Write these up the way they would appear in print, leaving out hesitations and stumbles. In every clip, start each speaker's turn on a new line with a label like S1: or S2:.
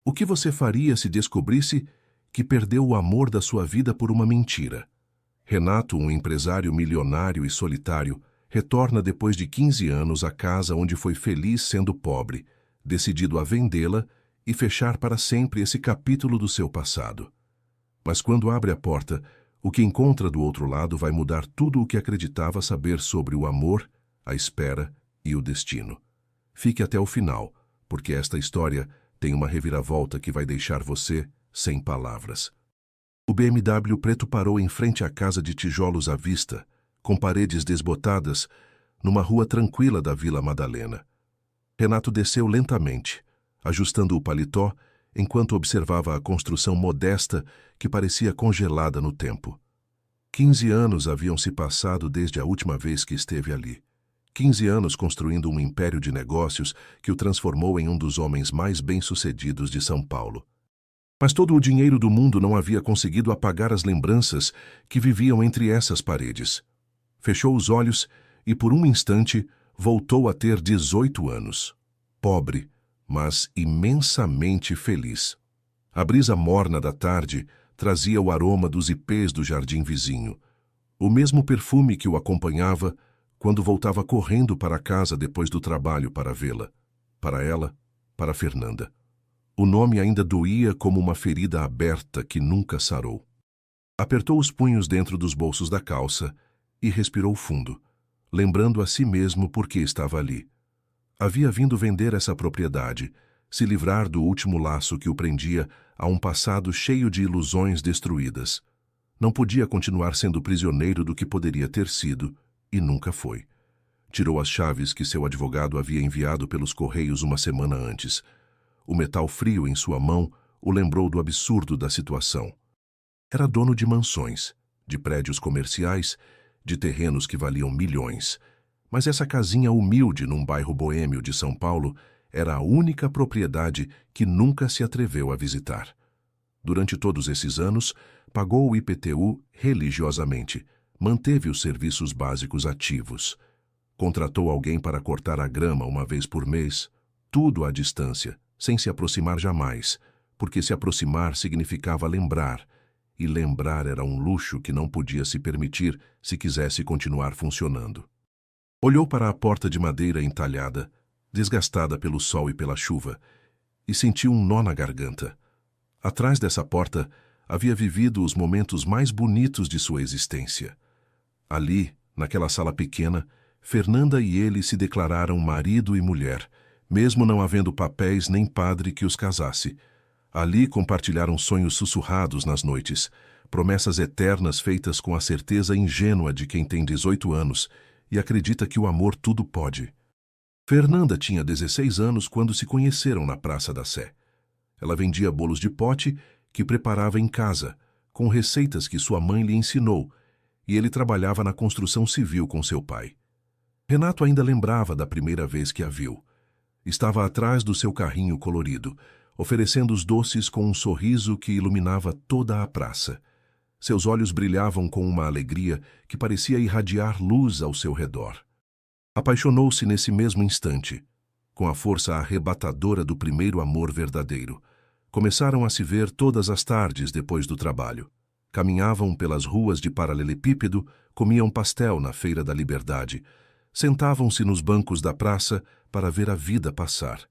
S1: O que você faria se descobrisse que perdeu o amor da sua vida por uma mentira? Renato, um empresário milionário e solitário, retorna depois de 15 anos à casa onde foi feliz sendo pobre, decidido a vendê-la e fechar para sempre esse capítulo do seu passado. Mas quando abre a porta, o que encontra do outro lado vai mudar tudo o que acreditava saber sobre o amor, a espera e o destino. Fique até o final, porque esta história tem uma reviravolta que vai deixar você sem palavras. O BMW preto parou em frente à casa de tijolos à vista, com paredes desbotadas, numa rua tranquila da Vila Madalena. Renato desceu lentamente, ajustando o paletó, enquanto observava a construção modesta que parecia congelada no tempo. 15 anos haviam se passado desde a última vez que esteve ali. 15 anos construindo um império de negócios que o transformou em um dos homens mais bem-sucedidos de São Paulo. Mas todo o dinheiro do mundo não havia conseguido apagar as lembranças que viviam entre essas paredes. Fechou os olhos e, por um instante, voltou a ter 18 anos. Pobre, mas imensamente feliz. A brisa morna da tarde trazia o aroma dos ipês do jardim vizinho, o mesmo perfume que o acompanhava quando voltava correndo para casa depois do trabalho para vê-la. Para ela, para Fernanda. O nome ainda doía como uma ferida aberta que nunca sarou. Apertou os punhos dentro dos bolsos da calça e respirou fundo, lembrando a si mesmo por que estava ali. Havia vindo vender essa propriedade, se livrar do último laço que o prendia a um passado cheio de ilusões destruídas. Não podia continuar sendo prisioneiro do que poderia ter sido, e nunca foi. Tirou as chaves que seu advogado havia enviado pelos correios uma semana antes. O metal frio em sua mão o lembrou do absurdo da situação. Era dono de mansões, de prédios comerciais, de terrenos que valiam milhões. Mas essa casinha humilde num bairro boêmio de São Paulo era a única propriedade que nunca se atreveu a visitar. Durante todos esses anos, pagou o IPTU religiosamente, manteve os serviços básicos ativos. Contratou alguém para cortar a grama uma vez por mês, tudo à distância, sem se aproximar jamais, porque se aproximar significava lembrar, e lembrar era um luxo que não podia se permitir se quisesse continuar funcionando. Olhou para a porta de madeira entalhada, desgastada pelo sol e pela chuva, e sentiu um nó na garganta. Atrás dessa porta havia vivido os momentos mais bonitos de sua existência. Ali, naquela sala pequena, Fernanda e ele se declararam marido e mulher, mesmo não havendo papéis nem padre que os casasse. Ali compartilharam sonhos sussurrados nas noites, promessas eternas feitas com a certeza ingênua de quem tem 18 anos e acredita que o amor tudo pode. Fernanda tinha 16 anos quando se conheceram na Praça da Sé. Ela vendia bolos de pote que preparava em casa, com receitas que sua mãe lhe ensinou, e ele trabalhava na construção civil com seu pai. Renato ainda lembrava da primeira vez que a viu. Estava atrás do seu carrinho colorido, oferecendo os doces com um sorriso que iluminava toda a praça. Seus olhos brilhavam com uma alegria que parecia irradiar luz ao seu redor. Apaixonou-se nesse mesmo instante, com a força arrebatadora do primeiro amor verdadeiro. Começaram a se ver todas as tardes depois do trabalho. Caminhavam pelas ruas de paralelepípedo, comiam pastel na Feira da Liberdade, sentavam-se nos bancos da praça para ver a vida passar.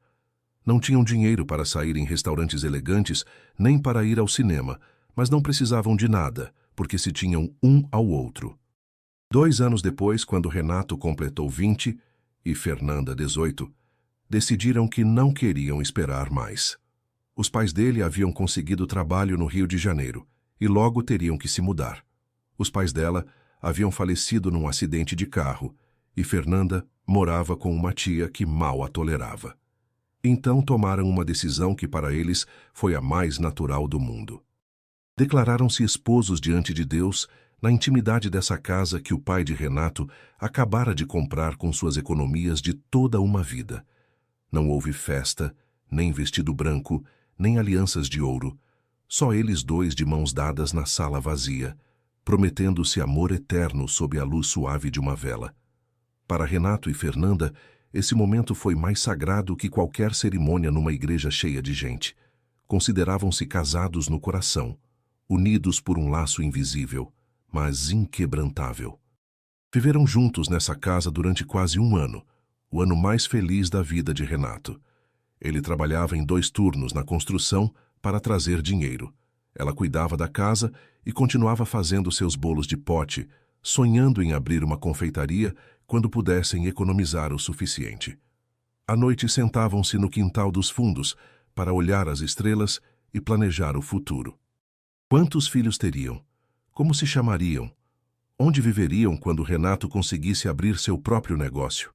S1: Não tinham dinheiro para sair em restaurantes elegantes, nem para ir ao cinema, mas não precisavam de nada, porque se tinham um ao outro. 2 anos depois, quando Renato completou 20 e Fernanda 18, decidiram que não queriam esperar mais. Os pais dele haviam conseguido trabalho no Rio de Janeiro e logo teriam que se mudar. Os pais dela haviam falecido num acidente de carro e Fernanda morava com uma tia que mal a tolerava. Então tomaram uma decisão que para eles foi a mais natural do mundo. Declararam-se esposos diante de Deus na intimidade dessa casa que o pai de Renato acabara de comprar com suas economias de toda uma vida. Não houve festa, nem vestido branco, nem alianças de ouro. Só eles dois de mãos dadas na sala vazia, prometendo-se amor eterno sob a luz suave de uma vela. Para Renato e Fernanda, esse momento foi mais sagrado que qualquer cerimônia numa igreja cheia de gente. consideravam-se casados no coração, unidos por um laço invisível, mas inquebrantável. Viveram juntos nessa casa durante quase um ano, o ano mais feliz da vida de Renato. Ele trabalhava em 2 turnos na construção para trazer dinheiro. Ela cuidava da casa e continuava fazendo seus bolos de pote, sonhando em abrir uma confeitaria quando pudessem economizar o suficiente. À noite sentavam-se no quintal dos fundos para olhar as estrelas e planejar o futuro. Quantos filhos teriam? Como se chamariam? Onde viveriam quando Renato conseguisse abrir seu próprio negócio?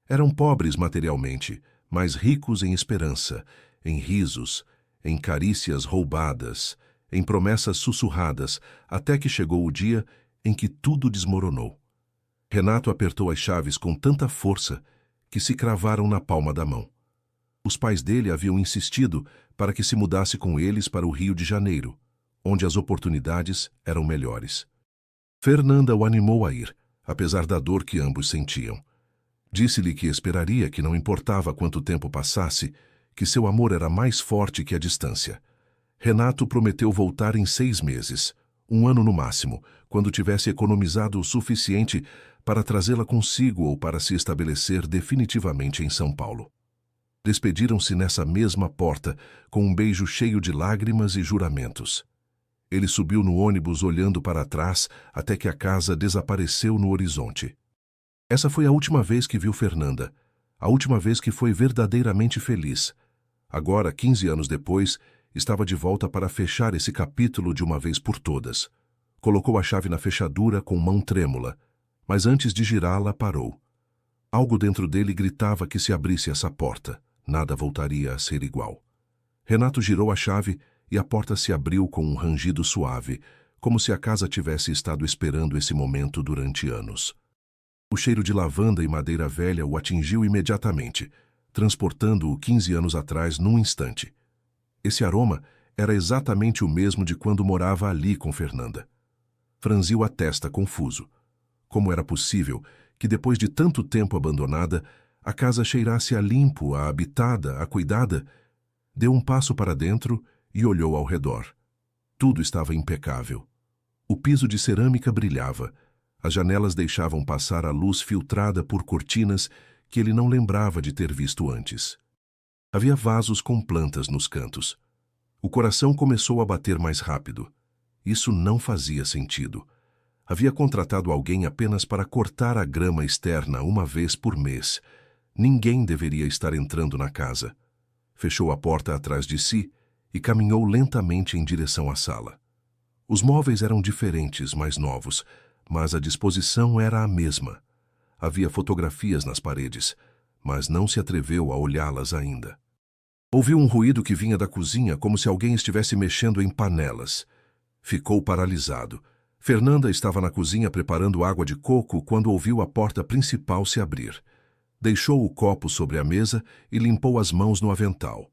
S1: Eram pobres materialmente, mas ricos em esperança, em risos, em carícias roubadas, em promessas sussurradas, até que chegou o dia em que tudo desmoronou. Renato apertou as chaves com tanta força que se cravaram na palma da mão. Os pais dele haviam insistido para que se mudasse com eles para o Rio de Janeiro, onde as oportunidades eram melhores. Fernanda o animou a ir, apesar da dor que ambos sentiam. Disse-lhe que esperaria, que não importava quanto tempo passasse, que seu amor era mais forte que a distância. Renato prometeu voltar em 6 meses, 1 ano no máximo, quando tivesse economizado o suficiente para trazê-la consigo ou para se estabelecer definitivamente em São Paulo. Despediram-se nessa mesma porta, com um beijo cheio de lágrimas e juramentos. Ele subiu no ônibus olhando para trás até que a casa desapareceu no horizonte. Essa foi a última vez que viu Fernanda, a última vez que foi verdadeiramente feliz. Agora, 15 anos depois, estava de volta para fechar esse capítulo de uma vez por todas. Colocou a chave na fechadura com mão trêmula, mas antes de girá-la, parou. Algo dentro dele gritava que se abrisse essa porta, nada voltaria a ser igual. Renato girou a chave e a porta se abriu com um rangido suave, como se a casa tivesse estado esperando esse momento durante anos. O cheiro de lavanda e madeira velha o atingiu imediatamente, transportando-o 15 anos atrás num instante. Esse aroma era exatamente o mesmo de quando morava ali com Fernanda. Franziu a testa, confuso. Como era possível que, depois de tanto tempo abandonada, a casa cheirasse a limpo, a habitada, a cuidada? Deu um passo para dentro e olhou ao redor. Tudo estava impecável. O piso de cerâmica brilhava. As janelas deixavam passar a luz filtrada por cortinas que ele não lembrava de ter visto antes. Havia vasos com plantas nos cantos. O coração começou a bater mais rápido. Isso não fazia sentido. Havia contratado alguém apenas para cortar a grama externa uma vez por mês. Ninguém deveria estar entrando na casa. Fechou a porta atrás de si e caminhou lentamente em direção à sala. Os móveis eram diferentes, mais novos, mas a disposição era a mesma. Havia fotografias nas paredes, mas não se atreveu a olhá-las ainda. Ouviu um ruído que vinha da cozinha, como se alguém estivesse mexendo em panelas. Ficou paralisado. Fernanda estava na cozinha preparando água de coco quando ouviu a porta principal se abrir. Deixou o copo sobre a mesa e limpou as mãos no avental.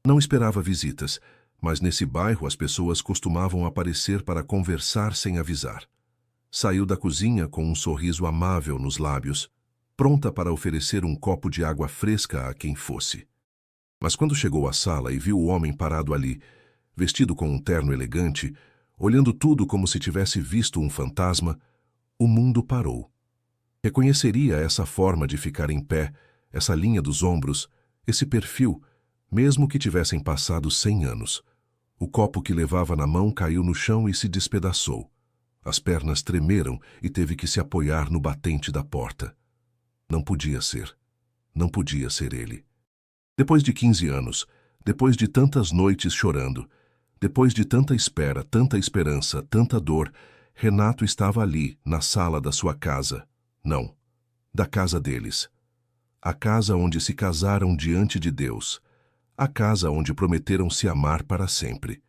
S1: Não esperava visitas, mas nesse bairro as pessoas costumavam aparecer para conversar sem avisar. Saiu da cozinha com um sorriso amável nos lábios, pronta para oferecer um copo de água fresca a quem fosse. Mas quando chegou à sala e viu o homem parado ali, vestido com um terno elegante, olhando tudo como se tivesse visto um fantasma, o mundo parou. Reconheceria essa forma de ficar em pé, essa linha dos ombros, esse perfil, mesmo que tivessem passado 100 anos. O copo que levava na mão caiu no chão e se despedaçou. As pernas tremeram e teve que se apoiar no batente da porta. Não podia ser. Não podia ser ele. Depois de 15 anos, depois de tantas noites chorando, depois de tanta espera, tanta esperança, tanta dor, Renato estava ali, na sala da sua casa. Não, da casa deles. A casa onde se casaram diante de Deus. A casa onde prometeram se amar para sempre.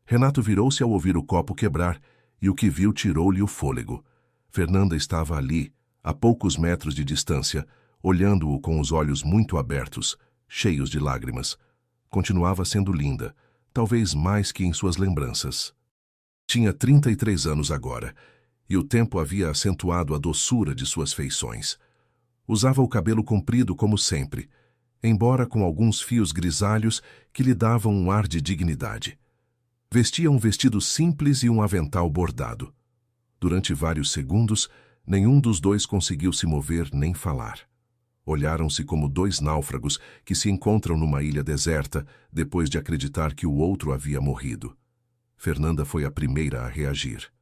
S1: Renato virou-se ao ouvir o copo quebrar e o que viu tirou-lhe o fôlego. Fernanda estava ali, a poucos metros de distância, olhando-o com os olhos muito abertos, cheios de lágrimas. Continuava sendo linda, talvez mais que em suas lembranças. Tinha 33 anos agora, e o tempo havia acentuado a doçura de suas feições. Usava o cabelo comprido como sempre. embora com alguns fios grisalhos que lhe davam um ar de dignidade. Vestia um vestido simples e um avental bordado. Durante vários segundos, nenhum dos dois conseguiu se mover nem falar. Olharam-se como dois náufragos que se encontram numa ilha deserta depois de acreditar que o outro havia morrido. Fernanda foi a primeira a reagir.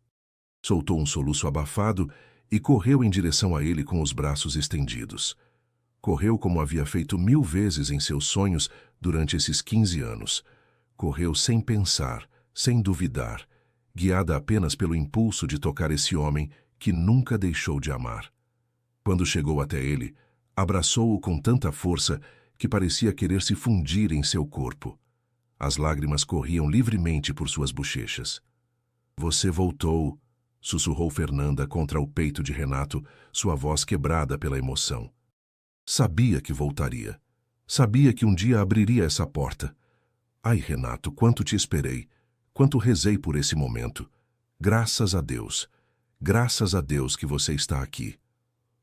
S1: Soltou um soluço abafado e correu em direção a ele com os braços estendidos. Correu como havia feito 1000 vezes em seus sonhos durante esses 15 anos. Correu sem pensar, sem duvidar, guiada apenas pelo impulso de tocar esse homem que nunca deixou de amar. Quando chegou até ele, abraçou-o com tanta força que parecia querer se fundir em seu corpo. As lágrimas corriam livremente por suas bochechas. "Você voltou", sussurrou Fernanda contra o peito de Renato, sua voz quebrada pela emoção. Sabia que voltaria. Sabia que um dia abriria essa porta. Ai, Renato, quanto te esperei. Quanto rezei por esse momento. Graças a Deus. Graças a Deus que você está aqui.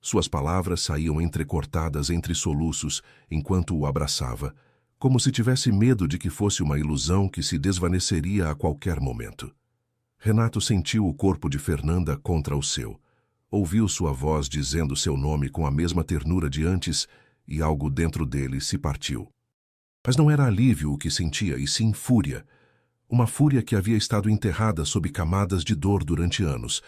S1: Suas palavras saíam entrecortadas entre soluços enquanto o abraçava, como se tivesse medo de que fosse uma ilusão que se desvaneceria a qualquer momento. Renato sentiu o corpo de Fernanda contra o seu. Ouviu sua voz dizendo seu nome com a mesma ternura de antes e algo dentro dele se partiu. Mas não era alívio o que sentia, e sim fúria. Uma fúria que havia estado enterrada sob camadas de dor durante anos,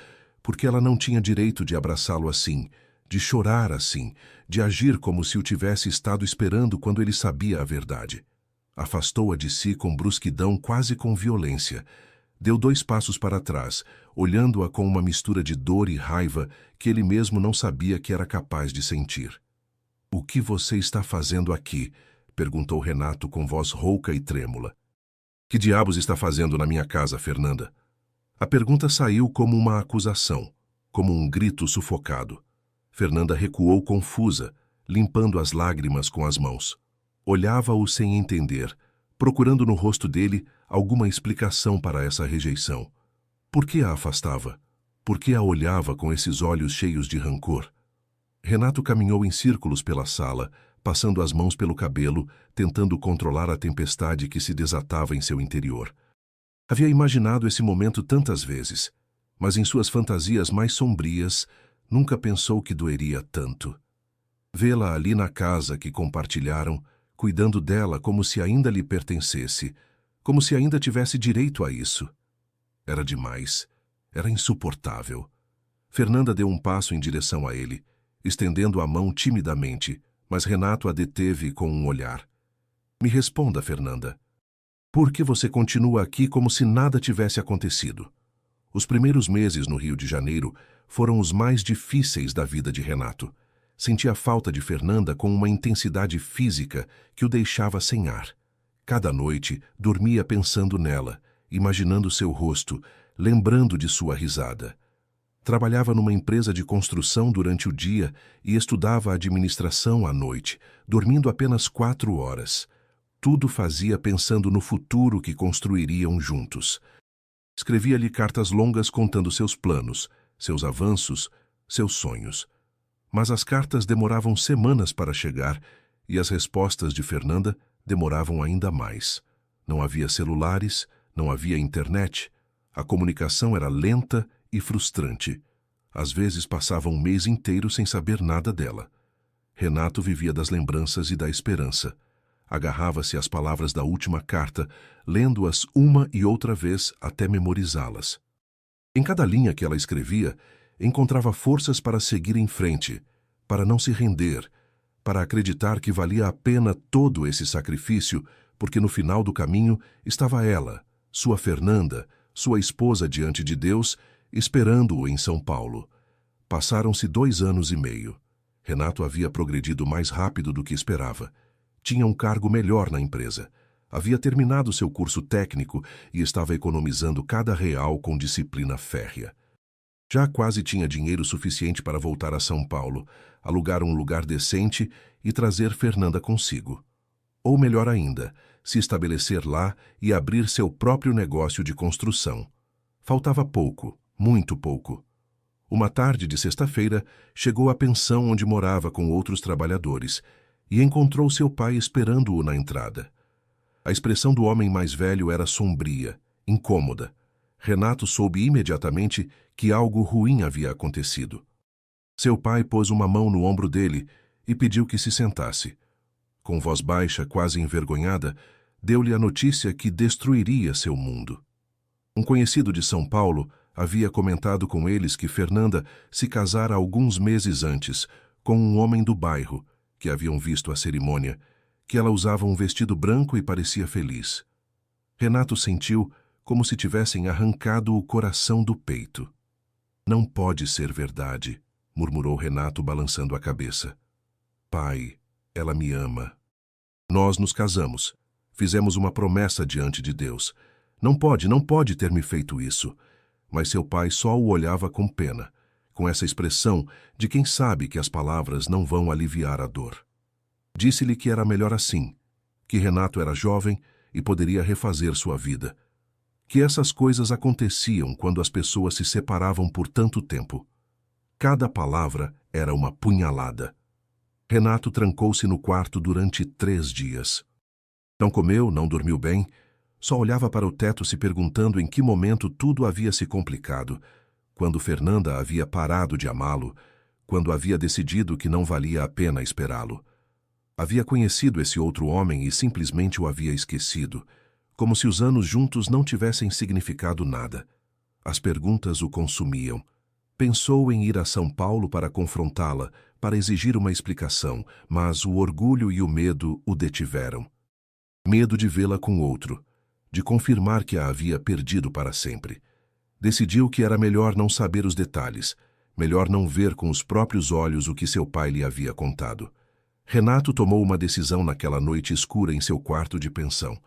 S1: porque ela não tinha direito de abraçá-lo assim, de chorar assim, de agir como se o tivesse estado esperando quando ele sabia a verdade. Afastou-a de si com brusquidão, quase com violência. Deu 2 passos para trás, olhando-a com uma mistura de dor e raiva que ele mesmo não sabia que era capaz de sentir. "O que você está fazendo aqui?", perguntou Renato com voz rouca e trêmula. "Que diabos está fazendo na minha casa, Fernanda?" A pergunta saiu como uma acusação, como um grito sufocado. Fernanda recuou confusa, limpando as lágrimas com as mãos. Olhava-o sem entender, procurando no rosto dele alguma explicação para essa rejeição. Por que a afastava? Por que a olhava com esses olhos cheios de rancor? Renato caminhou em círculos pela sala, passando as mãos pelo cabelo, tentando controlar a tempestade que se desatava em seu interior. Havia imaginado esse momento tantas vezes, mas em suas fantasias mais sombrias, nunca pensou que doeria tanto. Vê-la ali na casa que compartilharam, cuidando dela como se ainda lhe pertencesse, como se ainda tivesse direito a isso. Era demais. Era insuportável. Fernanda deu um passo em direção a ele, estendendo a mão timidamente, mas Renato a deteve com um olhar. "Me responda, Fernanda. Por que você continua aqui como se nada tivesse acontecido?" Os primeiros meses no Rio de Janeiro foram os mais difíceis da vida de Renato. Sentia falta de Fernanda com uma intensidade física que o deixava sem ar. Cada noite dormia pensando nela, imaginando seu rosto, lembrando de sua risada. Trabalhava numa empresa de construção durante o dia e estudava administração à noite, dormindo apenas 4 horas. Tudo fazia pensando no futuro que construiriam juntos. Escrevia-lhe cartas longas contando seus planos, seus avanços, seus sonhos. Mas as cartas demoravam semanas para chegar e as respostas de Fernanda demoravam ainda mais. Não havia celulares, não havia internet. A comunicação era lenta e frustrante. Às vezes passava um mês inteiro sem saber nada dela. Renato vivia das lembranças e da esperança. Agarrava-se às palavras da última carta, lendo-as uma e outra vez até memorizá-las. Em cada linha que ela escrevia, encontrava forças para seguir em frente, para não se render, para acreditar que valia a pena todo esse sacrifício, porque no final do caminho estava ela, sua Fernanda, sua esposa diante de Deus, esperando-o em São Paulo. Passaram-se 2 anos e meio. Renato havia progredido mais rápido do que esperava. Tinha um cargo melhor na empresa. Havia terminado seu curso técnico e estava economizando cada real com disciplina férrea. Já quase tinha dinheiro suficiente para voltar a São Paulo, alugar um lugar decente e trazer Fernanda consigo. Ou melhor ainda, se estabelecer lá e abrir seu próprio negócio de construção. Faltava pouco, muito pouco. Uma tarde de sexta-feira, chegou à pensão onde morava com outros trabalhadores e encontrou seu pai esperando-o na entrada. A expressão do homem mais velho era sombria, incômoda. Renato soube imediatamente que algo ruim havia acontecido. Seu pai pôs uma mão no ombro dele e pediu que se sentasse. Com voz baixa, quase envergonhada, deu-lhe a notícia que destruiria seu mundo. Um conhecido de São Paulo havia comentado com eles que Fernanda se casara alguns meses antes com um homem do bairro, que haviam visto a cerimônia, que ela usava um vestido branco e parecia feliz. Renato sentiu como se tivessem arrancado o coração do peito. Não pode ser verdade, murmurou Renato balançando a cabeça. Pai, ela me ama. Nós nos casamos. Fizemos uma promessa diante de Deus. Não pode ter me feito isso. Mas seu pai só o olhava com pena, com essa expressão de quem sabe que as palavras não vão aliviar a dor. Disse-lhe que era melhor assim, que Renato era jovem e poderia refazer sua vida, que essas coisas aconteciam quando as pessoas se separavam por tanto tempo. Cada palavra era uma punhalada. Renato trancou-se no quarto durante 3 dias. Não comeu, não dormiu bem, só olhava para o teto se perguntando em que momento tudo havia se complicado, quando Fernanda havia parado de amá-lo, quando havia decidido que não valia a pena esperá-lo. Havia conhecido esse outro homem e simplesmente o havia esquecido, como se os anos juntos não tivessem significado nada. As perguntas o consumiam. Pensou em ir a São Paulo para confrontá-la, para exigir uma explicação, mas o orgulho e o medo o detiveram. Medo de vê-la com outro, de confirmar que a havia perdido para sempre. Decidiu que era melhor não saber os detalhes, melhor não ver com os próprios olhos o que seu pai lhe havia contado. Renato tomou uma decisão naquela noite escura em seu quarto de pensão.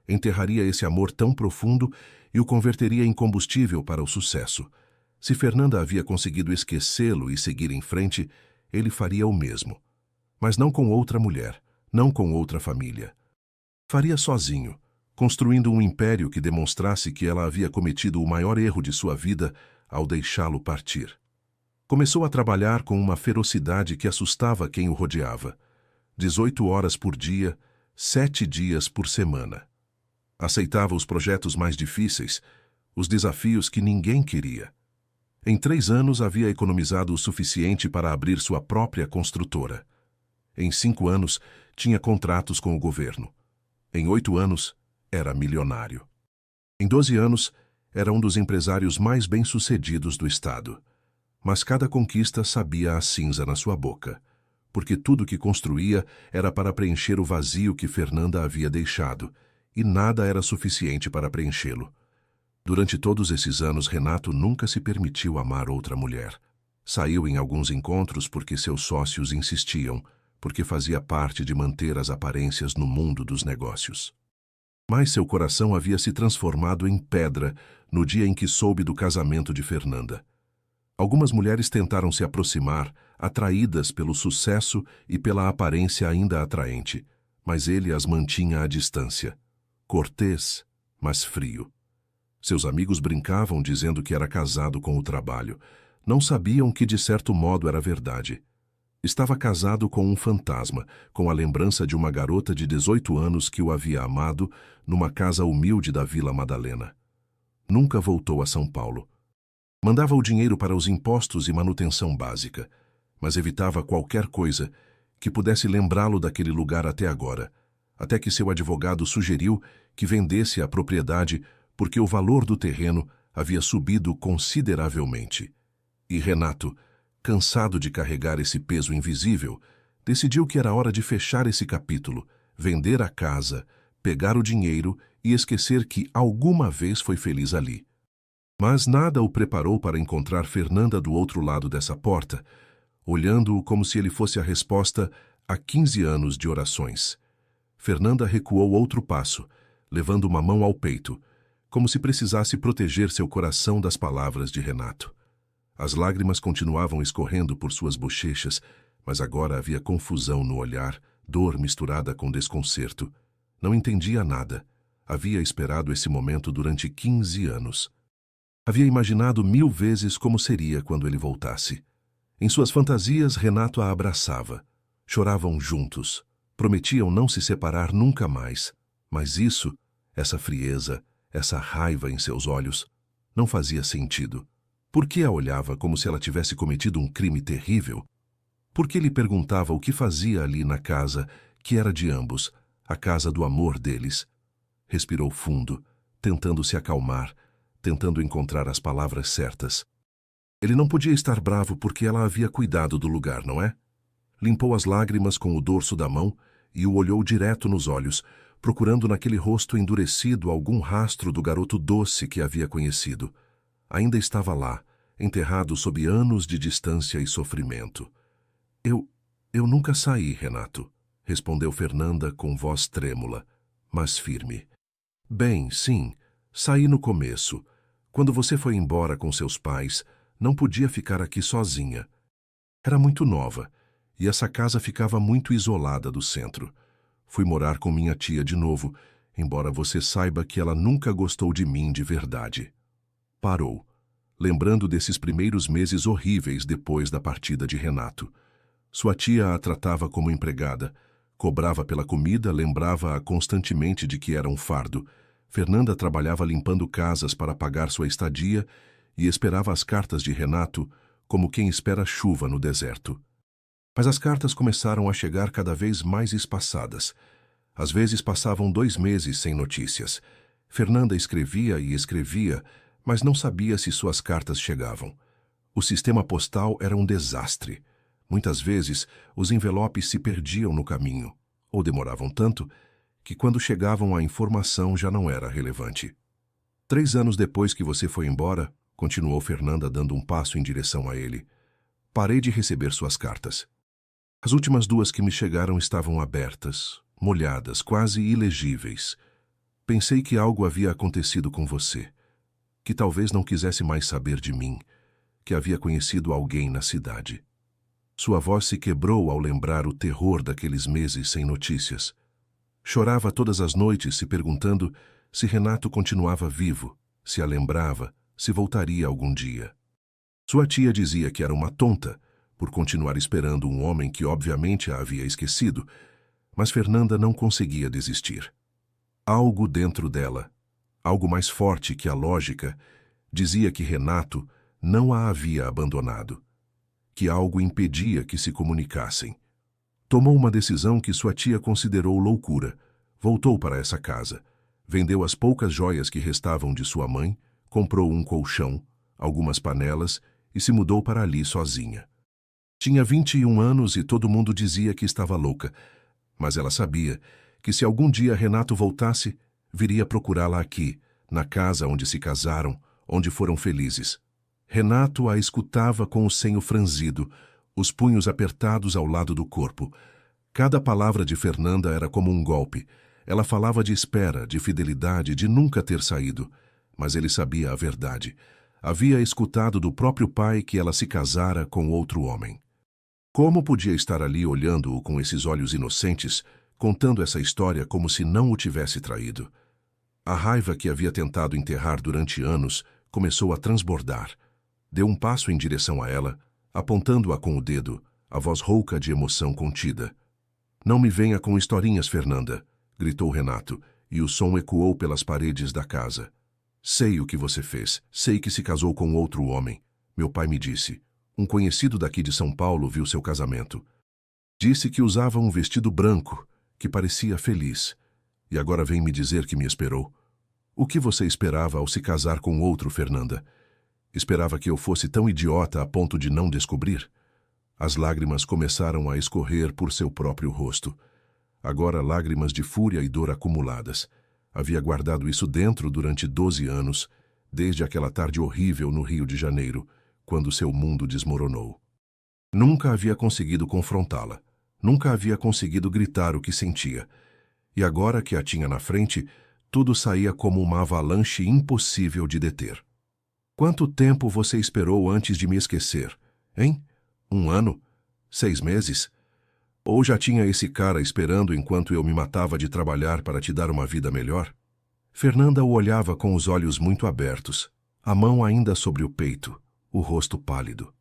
S1: Enterraria esse amor tão profundo e o converteria em combustível para o sucesso. Se Fernanda havia conseguido esquecê-lo e seguir em frente, ele faria o mesmo. Mas não com outra mulher, não com outra família. Faria sozinho, construindo um império que demonstrasse que ela havia cometido o maior erro de sua vida ao deixá-lo partir. Começou a trabalhar com uma ferocidade que assustava quem o rodeava. 18 horas por dia, 7 dias por semana. Aceitava os projetos mais difíceis, os desafios que ninguém queria. Em 3 anos havia economizado o suficiente para abrir sua própria construtora. Em 5 anos, tinha contratos com o governo. Em 8 anos, era milionário. Em 12 anos, era um dos empresários mais bem-sucedidos do estado. Mas cada conquista sabia a cinza na sua boca, porque tudo que construía era para preencher o vazio que Fernanda havia deixado, e nada era suficiente para preenchê-lo. Durante todos esses anos, Renato nunca se permitiu amar outra mulher. Saiu em alguns encontros porque seus sócios insistiam, porque fazia parte de manter as aparências no mundo dos negócios. Mas seu coração havia se transformado em pedra no dia em que soube do casamento de Fernanda. Algumas mulheres tentaram se aproximar, atraídas pelo sucesso e pela aparência ainda atraente, mas ele as mantinha à distância. Cortês, mas frio. Seus amigos brincavam dizendo que era casado com o trabalho. Não sabiam que de certo modo era verdade. Estava casado com um fantasma, com a lembrança de uma garota de 18 anos que o havia amado numa casa humilde da Vila Madalena. Nunca voltou a São Paulo. Mandava o dinheiro para os impostos e manutenção básica, mas evitava qualquer coisa que pudesse lembrá-lo daquele lugar até agora, até que seu advogado sugeriu que vendesse a propriedade porque o valor do terreno havia subido consideravelmente. E Renato, cansado de carregar esse peso invisível, decidiu que era hora de fechar esse capítulo, vender a casa, pegar o dinheiro e esquecer que alguma vez foi feliz ali. Mas nada o preparou para encontrar Fernanda do outro lado dessa porta, olhando-o como se ele fosse a resposta a 15 anos de orações. Fernanda recuou outro passo, levando uma mão ao peito, como se precisasse proteger seu coração das palavras de Renato. As lágrimas continuavam escorrendo por suas bochechas, mas agora havia confusão no olhar, dor misturada com desconcerto. Não entendia nada. Havia esperado esse momento durante 15 anos. Havia imaginado 1000 vezes como seria quando ele voltasse. Em suas fantasias, Renato a abraçava. Choravam juntos. Prometiam não se separar nunca mais, mas isso, essa frieza, essa raiva em seus olhos, não fazia sentido. Por que a olhava como se ela tivesse cometido um crime terrível? Por que lhe perguntava o que fazia ali na casa, que era de ambos, a casa do amor deles? Respirou fundo, tentando se acalmar, tentando encontrar as palavras certas. Ele não podia estar bravo porque ela havia cuidado do lugar, não é? Limpou as lágrimas com o dorso da mão e o olhou direto nos olhos, procurando naquele rosto endurecido algum rastro do garoto doce que havia conhecido. Ainda estava lá, enterrado sob anos de distância e sofrimento. Eu nunca saí, Renato, respondeu Fernanda com voz trêmula, mas firme. Bem, sim, saí no começo. Quando você foi embora com seus pais, não podia ficar aqui sozinha. Era muito nova, e essa casa ficava muito isolada do centro. Fui morar com minha tia de novo, embora você saiba que ela nunca gostou de mim de verdade. Parou, lembrando desses primeiros meses horríveis depois da partida de Renato. Sua tia a tratava como empregada, cobrava pela comida, lembrava-a constantemente de que era um fardo. Fernanda trabalhava limpando casas para pagar sua estadia e esperava as cartas de Renato como quem espera chuva no deserto. Mas as cartas começaram a chegar cada vez mais espaçadas. Às vezes passavam 2 meses sem notícias. Fernanda escrevia e escrevia, mas não sabia se suas cartas chegavam. O sistema postal era um desastre. Muitas vezes, os envelopes se perdiam no caminho, ou demoravam tanto que quando chegavam a informação já não era relevante. 3 anos depois que você foi embora, continuou Fernanda dando um passo em direção a ele, parei de receber suas cartas. As últimas 2 que me chegaram estavam abertas, molhadas, quase ilegíveis. Pensei que algo havia acontecido com você, que talvez não quisesse mais saber de mim, que havia conhecido alguém na cidade. Sua voz se quebrou ao lembrar o terror daqueles meses sem notícias. Chorava todas as noites se perguntando se Renato continuava vivo, se a lembrava, se voltaria algum dia. Sua tia dizia que era uma tonta, por continuar esperando um homem que obviamente a havia esquecido, mas Fernanda não conseguia desistir. Algo dentro dela, algo mais forte que a lógica, dizia que Renato não a havia abandonado, que algo impedia que se comunicassem. Tomou uma decisão que sua tia considerou loucura. Voltou para essa casa, vendeu as poucas joias que restavam de sua mãe, comprou um colchão, algumas panelas e se mudou para ali sozinha. Tinha 21 anos e todo mundo dizia que estava louca, mas ela sabia que se algum dia Renato voltasse, viria procurá-la aqui, na casa onde se casaram, onde foram felizes. Renato a escutava com o senho franzido, os punhos apertados ao lado do corpo. Cada palavra de Fernanda era como um golpe. Ela falava de espera, de fidelidade, de nunca ter saído. Mas ele sabia a verdade. Havia escutado do próprio pai que ela se casara com outro homem. Como podia estar ali olhando-o com esses olhos inocentes, contando essa história como se não o tivesse traído? A raiva que havia tentado enterrar durante anos começou a transbordar. Deu um passo em direção a ela, apontando-a com o dedo, a voz rouca de emoção contida. "Não me venha com historinhas, Fernanda", gritou Renato, e o som ecoou pelas paredes da casa. "Sei o que você fez, sei que se casou com outro homem. Meu pai me disse. Um conhecido daqui de São Paulo viu seu casamento. Disse que usava um vestido branco, que parecia feliz. E agora vem me dizer que me esperou. O que você esperava ao se casar com outro, Fernanda? Esperava que eu fosse tão idiota a ponto de não descobrir?" As lágrimas começaram a escorrer por seu próprio rosto. Agora lágrimas de fúria e dor acumuladas. Havia guardado isso dentro durante 12 anos, desde aquela tarde horrível no Rio de Janeiro, quando seu mundo desmoronou. Nunca havia conseguido confrontá-la. Nunca havia conseguido gritar o que sentia. E agora que a tinha na frente, tudo saía como uma avalanche impossível de deter. "Quanto tempo você esperou antes de me esquecer, hein? 1 ano? 6 meses? Ou já tinha esse cara esperando enquanto eu me matava de trabalhar para te dar uma vida melhor?" Fernanda o olhava com os olhos muito abertos, a mão ainda sobre o peito, o rosto pálido.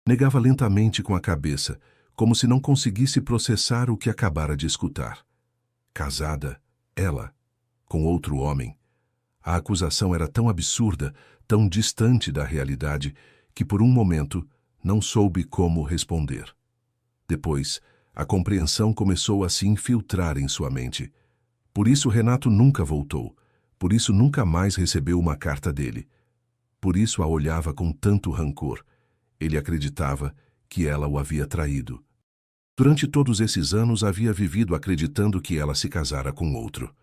S1: Negava lentamente com a cabeça, como se não conseguisse processar o que acabara de escutar. Casada, ela, com outro homem. A acusação era tão absurda, tão distante da realidade, que por um momento não soube como responder. Depois, a compreensão começou a se infiltrar em sua mente. Por isso Renato nunca voltou, por isso nunca mais recebeu uma carta dele. Por isso a olhava com tanto rancor. Ele acreditava que ela o havia traído. Durante todos esses anos havia vivido acreditando que ela se casara com outro.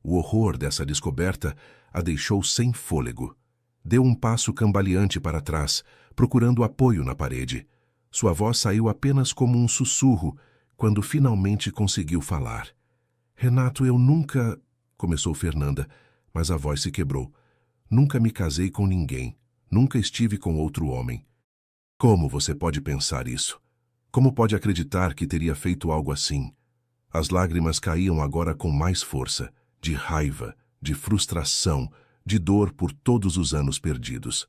S1: O horror dessa descoberta a deixou sem fôlego. Deu um passo cambaleante para trás, procurando apoio na parede. Sua voz saiu apenas como um sussurro, quando finalmente conseguiu falar. Renato, eu nunca... Começou Fernanda, mas a voz se quebrou. Nunca me casei com ninguém. Nunca estive com outro homem. Como você pode pensar isso? Como pode acreditar que teria feito algo assim? As lágrimas caíam agora com mais força, de raiva, de frustração, de dor por todos os anos perdidos.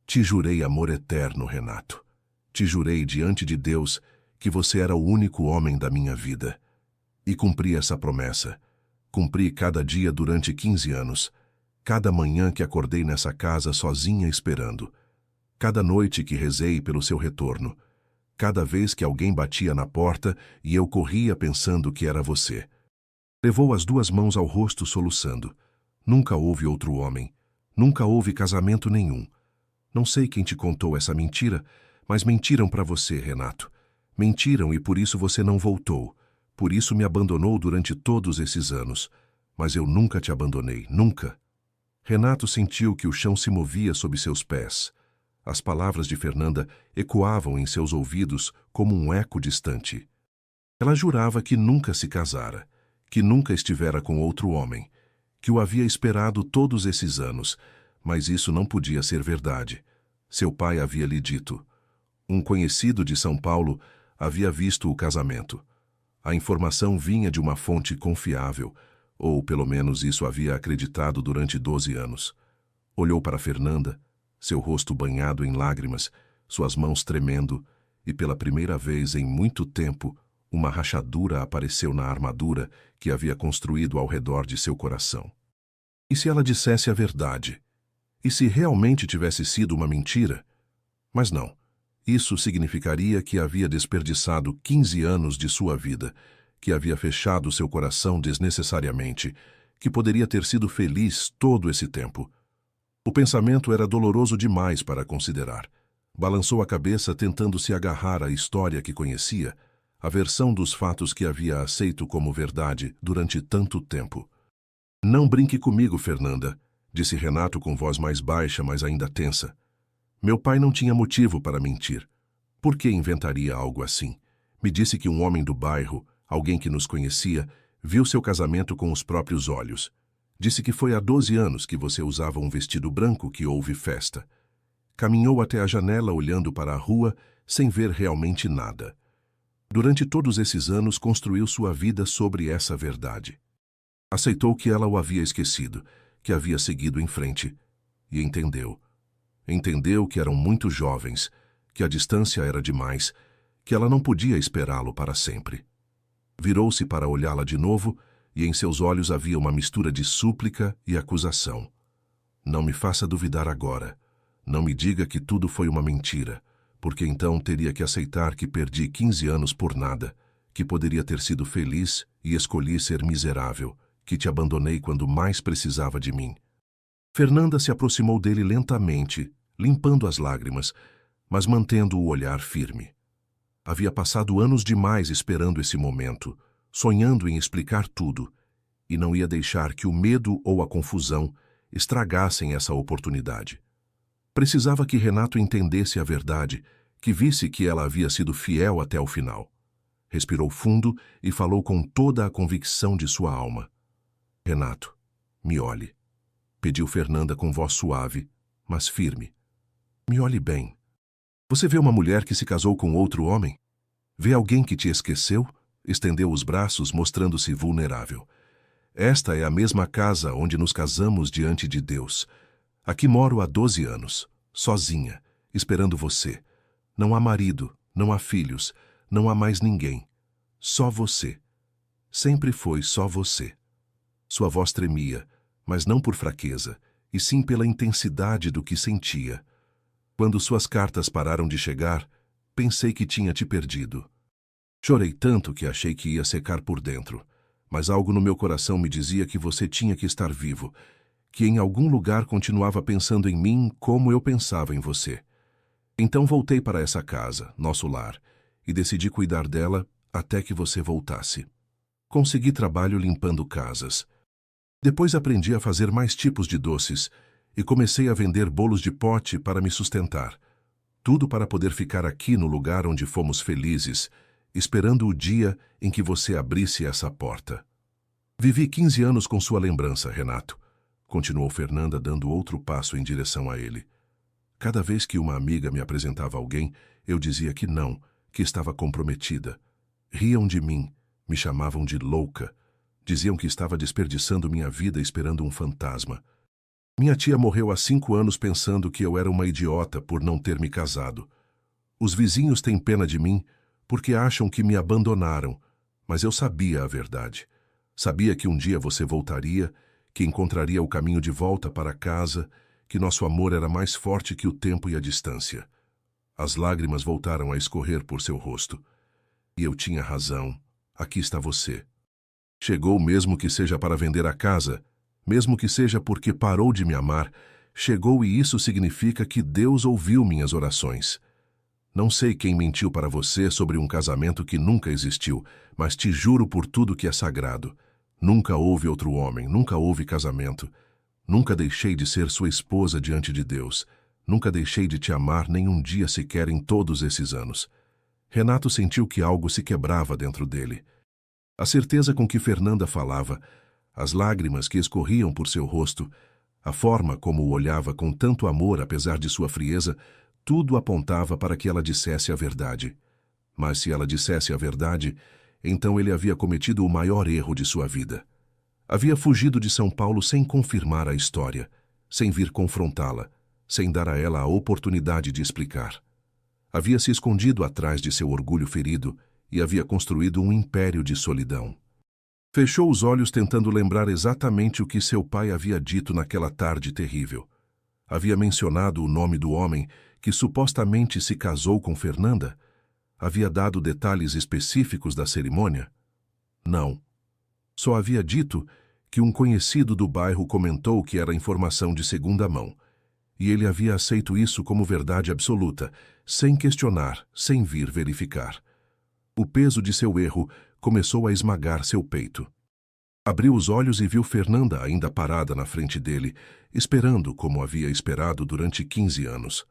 S1: Te jurei amor eterno, Renato. Te jurei diante de Deus que você era o único homem da minha vida. E cumpri essa promessa. Cumpri cada dia durante 15 anos. Cada manhã que acordei nessa casa sozinha esperando. Cada noite que rezei pelo seu retorno. Cada vez que alguém batia na porta e eu corria pensando que era você. Levou as duas mãos ao rosto soluçando. Nunca houve outro homem. Nunca houve casamento nenhum. Não sei quem te contou essa mentira, mas mentiram para você, Renato. Mentiram e por isso você não voltou. Por isso me abandonou durante todos esses anos. Mas eu nunca te abandonei, nunca. Renato sentiu que o chão se movia sob seus pés. As palavras de Fernanda ecoavam em seus ouvidos como um eco distante. Ela jurava que nunca se casara, que nunca estivera com outro homem, que o havia esperado todos esses anos, mas isso não podia ser verdade. Seu pai havia lhe dito. Um conhecido de São Paulo havia visto o casamento. A informação vinha de uma fonte confiável, ou pelo menos isso havia acreditado durante 12 anos. Olhou para Fernanda, seu rosto banhado em lágrimas, suas mãos tremendo, e pela primeira vez em muito tempo, uma rachadura apareceu na armadura que havia construído ao redor de seu coração. E se ela dissesse a verdade? E se realmente tivesse sido uma mentira? Mas não. Isso significaria que havia desperdiçado 15 anos de sua vida, que havia fechado seu coração desnecessariamente, que poderia ter sido feliz todo esse tempo. O pensamento era doloroso demais para considerar. Balançou a cabeça tentando se agarrar à história que conhecia, a versão dos fatos que havia aceito como verdade durante tanto tempo. Não brinque comigo, Fernanda, disse Renato com voz mais baixa, mas ainda tensa. Meu pai não tinha motivo para mentir. Por que inventaria algo assim? Me disse que um homem do bairro, alguém que nos conhecia, viu seu casamento com os próprios olhos. Disse que foi há 12 anos que você usava um vestido branco que houve festa. Caminhou até a janela olhando para a rua sem ver realmente nada. Durante todos esses anos construiu sua vida sobre essa verdade. Aceitou que ela o havia esquecido, que havia seguido em frente. E entendeu. Entendeu que eram muito jovens, que a distância era demais, que ela não podia esperá-lo para sempre. Virou-se para olhá-la de novo e em seus olhos havia uma mistura de súplica e acusação. Não me faça duvidar agora. Não me diga que tudo foi uma mentira, porque então teria que aceitar que perdi 15 anos por nada, que poderia ter sido feliz e escolhi ser miserável, que te abandonei quando mais precisava de mim. Fernanda se aproximou dele lentamente, limpando as lágrimas, mas mantendo o olhar firme. Havia passado anos demais esperando esse momento, sonhando em explicar tudo, e não ia deixar que o medo ou a confusão estragassem essa oportunidade. Precisava que Renato entendesse a verdade, que visse que ela havia sido fiel até o final. Respirou fundo e falou com toda a convicção de sua alma. Renato, me olhe. Pediu Fernanda com voz suave, mas firme. Me olhe bem. Você vê uma mulher que se casou com outro homem? Vê alguém que te esqueceu? Estendeu os braços, mostrando-se vulnerável. Esta é a mesma casa onde nos casamos diante de Deus. Aqui moro há 12 anos, sozinha, esperando você. Não há marido, não há filhos, Não há mais ninguém. Só você. Sempre foi só você. Sua voz tremia, mas não por fraqueza, e sim pela intensidade do que sentia. Quando suas cartas pararam de chegar, pensei que tinha te perdido. Chorei tanto que achei que ia secar por dentro, mas algo no meu coração me dizia que você tinha que estar vivo, que em algum lugar continuava pensando em mim como eu pensava em você. Então voltei para essa casa, nosso lar, e decidi cuidar dela até que você voltasse. Consegui trabalho limpando casas. Depois aprendi a fazer mais tipos de doces e comecei a vender bolos de pote para me sustentar. Tudo para poder ficar aqui no lugar onde fomos felizes, esperando o dia em que você abrisse essa porta. Vivi 15 anos com sua lembrança, Renato, continuou Fernanda, dando outro passo em direção a ele. Cada vez que uma amiga me apresentava alguém, eu dizia que não, que estava comprometida. Riam de mim, me chamavam de louca. Diziam que estava desperdiçando minha vida esperando um fantasma. Minha tia morreu há 5 anos pensando que eu era uma idiota por não ter me casado. Os vizinhos têm pena de mim porque acham que me abandonaram, mas eu sabia a verdade. Sabia que um dia você voltaria, que encontraria o caminho de volta para casa, que nosso amor era mais forte que o tempo e a distância. As lágrimas voltaram a escorrer por seu rosto. E eu tinha razão. Aqui está você. Chegou mesmo que seja para vender a casa, mesmo que seja porque parou de me amar, chegou e isso significa que Deus ouviu minhas orações. Não sei quem mentiu para você sobre um casamento que nunca existiu, mas te juro por tudo que é sagrado. Nunca houve outro homem, nunca houve casamento. Nunca deixei de ser sua esposa diante de Deus. Nunca deixei de te amar nem um dia sequer em todos esses anos. Renato sentiu que algo se quebrava dentro dele. A certeza com que Fernanda falava, as lágrimas que escorriam por seu rosto, a forma como o olhava com tanto amor apesar de sua frieza, tudo apontava para que ela dissesse a verdade. Mas se ela dissesse a verdade, então ele havia cometido o maior erro de sua vida. Havia fugido de São Paulo sem confirmar a história, sem vir confrontá-la, sem dar a ela a oportunidade de explicar. Havia se escondido atrás de seu orgulho ferido e havia construído um império de solidão. Fechou os olhos tentando lembrar exatamente o que seu pai havia dito naquela tarde terrível. Havia mencionado o nome do homem que supostamente se casou com Fernanda? Havia dado detalhes específicos da cerimônia? Não. Só havia dito que um conhecido do bairro comentou que era informação de segunda mão, e ele havia aceito isso como verdade absoluta, sem questionar, sem vir verificar. O peso de seu erro começou a esmagar seu peito. Abriu os olhos e viu Fernanda ainda parada na frente dele, esperando como havia esperado durante 15 anos.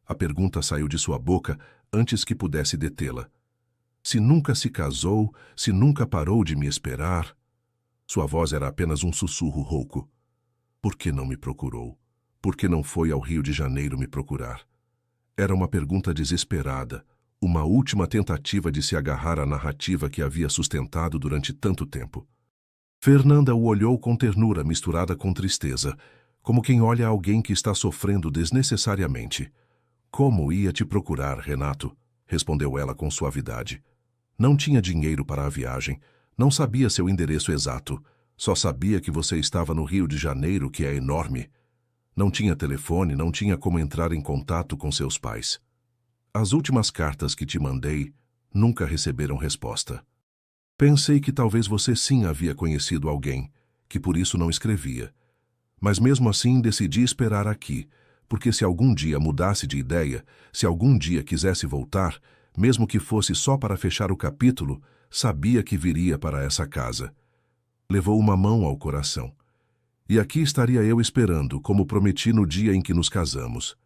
S1: A pergunta saiu de sua boca antes que pudesse detê-la. Se nunca se casou, se nunca parou de me esperar... Sua voz era apenas um sussurro rouco. Por que não me procurou? Por que não foi ao Rio de Janeiro me procurar? Era uma pergunta desesperada, uma última tentativa de se agarrar à narrativa que havia sustentado durante tanto tempo. Fernanda o olhou com ternura misturada com tristeza, como quem olha alguém que está sofrendo desnecessariamente. Como ia te procurar, Renato? Respondeu ela com suavidade. Não tinha dinheiro para a viagem, não sabia seu endereço exato, só sabia que você estava no Rio de Janeiro, que é enorme. Não tinha telefone, não tinha como entrar em contato com seus pais. As últimas cartas que te mandei nunca receberam resposta. Pensei que talvez você sim havia conhecido alguém, que por isso não escrevia. Mas mesmo assim decidi esperar aqui, porque se algum dia mudasse de ideia, se algum dia quisesse voltar, mesmo que fosse só para fechar o capítulo, sabia que viria para essa casa. Levou uma mão ao coração. E aqui estaria eu esperando, como prometi no dia em que nos casamos.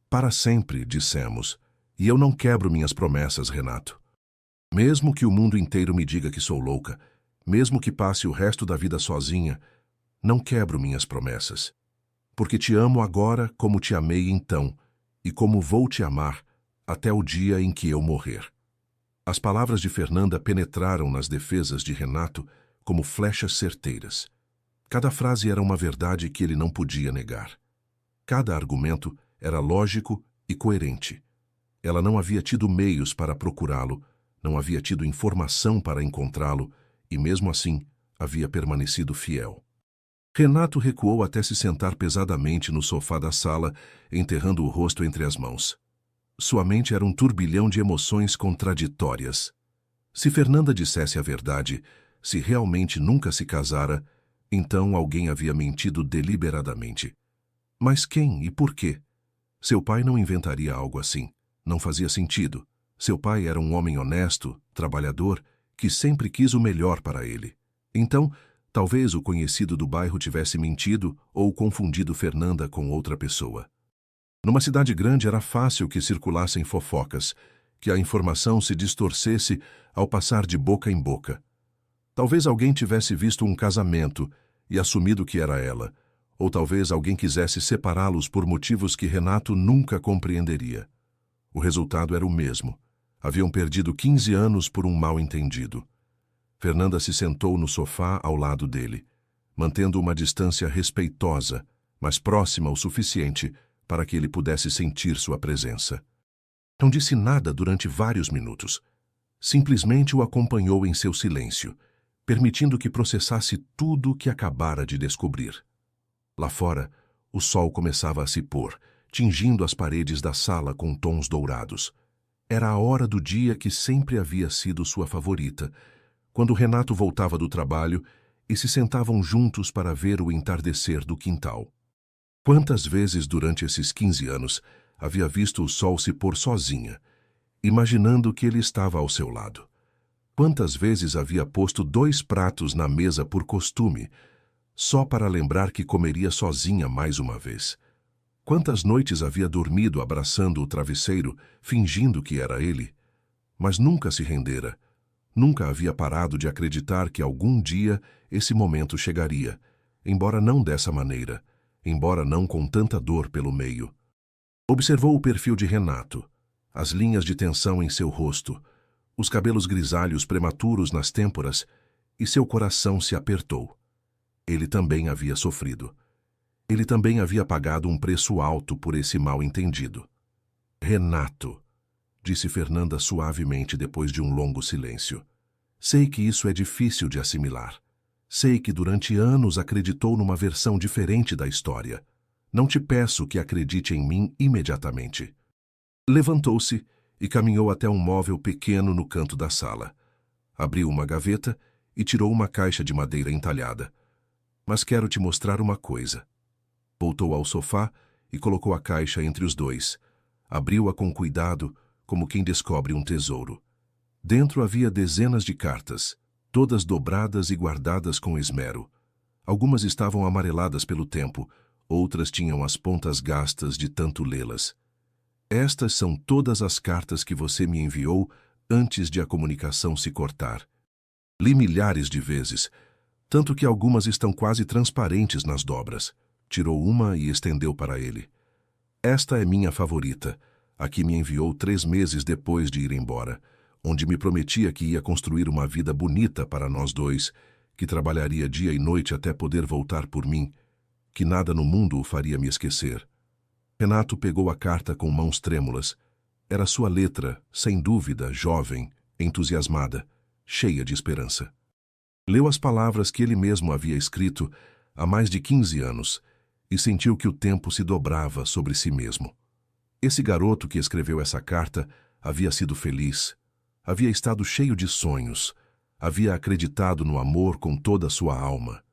S1: Para sempre, dissemos, e eu não quebro minhas promessas, Renato. Mesmo que o mundo inteiro me diga que sou louca, mesmo que passe o resto da vida sozinha, não quebro minhas promessas. Porque te amo agora como te amei então, e como vou te amar até o dia em que eu morrer. As palavras de Fernanda penetraram nas defesas de Renato como flechas certeiras. Cada frase era uma verdade que ele não podia negar. Cada argumento era lógico e coerente. Ela não havia tido meios para procurá-lo, Não havia tido informação para encontrá-lo e, mesmo assim, havia permanecido fiel. Renato recuou até se sentar pesadamente no sofá da sala, enterrando o rosto entre as mãos. Sua mente era um turbilhão de emoções contraditórias. Se Fernanda dissesse a verdade, se realmente nunca se casara, então alguém havia mentido deliberadamente. Mas quem e por quê? Seu pai não inventaria algo assim. Não fazia sentido. Seu pai era um homem honesto, trabalhador, que sempre quis o melhor para ele. Então, talvez o conhecido do bairro tivesse mentido ou confundido Fernanda com outra pessoa. Numa cidade grande era fácil que circulassem fofocas, que a informação se distorcesse ao passar de boca em boca. Talvez alguém tivesse visto um casamento e assumido que era ela, ou talvez alguém quisesse separá-los por motivos que Renato nunca compreenderia. O resultado era o mesmo. Haviam perdido 15 anos por um mal-entendido. Fernanda se sentou no sofá ao lado dele, mantendo uma distância respeitosa, mas próxima o suficiente para que ele pudesse sentir sua presença. Não disse nada durante vários minutos. Simplesmente o acompanhou em seu silêncio, permitindo que processasse tudo o que acabara de descobrir. Lá fora, o sol começava a se pôr, tingindo as paredes da sala com tons dourados. Era a hora do dia que sempre havia sido sua favorita, quando Renato voltava do trabalho e se sentavam juntos para ver o entardecer do quintal. Quantas vezes durante esses 15 anos havia visto o sol se pôr sozinha, imaginando que ele estava ao seu lado? Quantas vezes havia posto 2 pratos na mesa por costume, só para lembrar que comeria sozinha mais uma vez? Quantas noites havia dormido abraçando o travesseiro, fingindo que era ele? Mas nunca se rendera. Nunca havia parado de acreditar que algum dia esse momento chegaria, embora não dessa maneira, embora não com tanta dor pelo meio. Observou o perfil de Renato, as linhas de tensão em seu rosto, os cabelos grisalhos prematuros nas têmporas, e seu coração se apertou. Ele também havia sofrido. Ele também havia pagado um preço alto por esse mal-entendido. Renato, disse Fernanda suavemente depois de um longo silêncio. Sei que isso é difícil de assimilar. Sei que durante anos acreditou numa versão diferente da história. Não te peço que acredite em mim imediatamente. Levantou-se e caminhou até um móvel pequeno no canto da sala. Abriu uma gaveta e tirou uma caixa de madeira entalhada. Mas quero te mostrar uma coisa. Voltou ao sofá e colocou a caixa entre os dois. Abriu-a com cuidado, como quem descobre um tesouro. Dentro havia dezenas de cartas, todas dobradas e guardadas com esmero. Algumas estavam amareladas pelo tempo, outras tinham as pontas gastas de tanto lê-las. Estas são todas as cartas que você me enviou antes de a comunicação se cortar. Li milhares de vezes, tanto que algumas estão quase transparentes nas dobras. Tirou uma e estendeu para ele. Esta é minha favorita, a que me enviou 3 meses depois de ir embora, onde me prometia que ia construir uma vida bonita para nós dois, que trabalharia dia e noite até poder voltar por mim, que nada no mundo o faria me esquecer. Renato pegou a carta com mãos trêmulas. Era sua letra, sem dúvida, jovem, entusiasmada, cheia de esperança. Leu as palavras que ele mesmo havia escrito há mais de 15 anos e sentiu que o tempo se dobrava sobre si mesmo. Esse garoto que escreveu essa carta havia sido feliz, havia estado cheio de sonhos, havia acreditado no amor com toda a sua alma.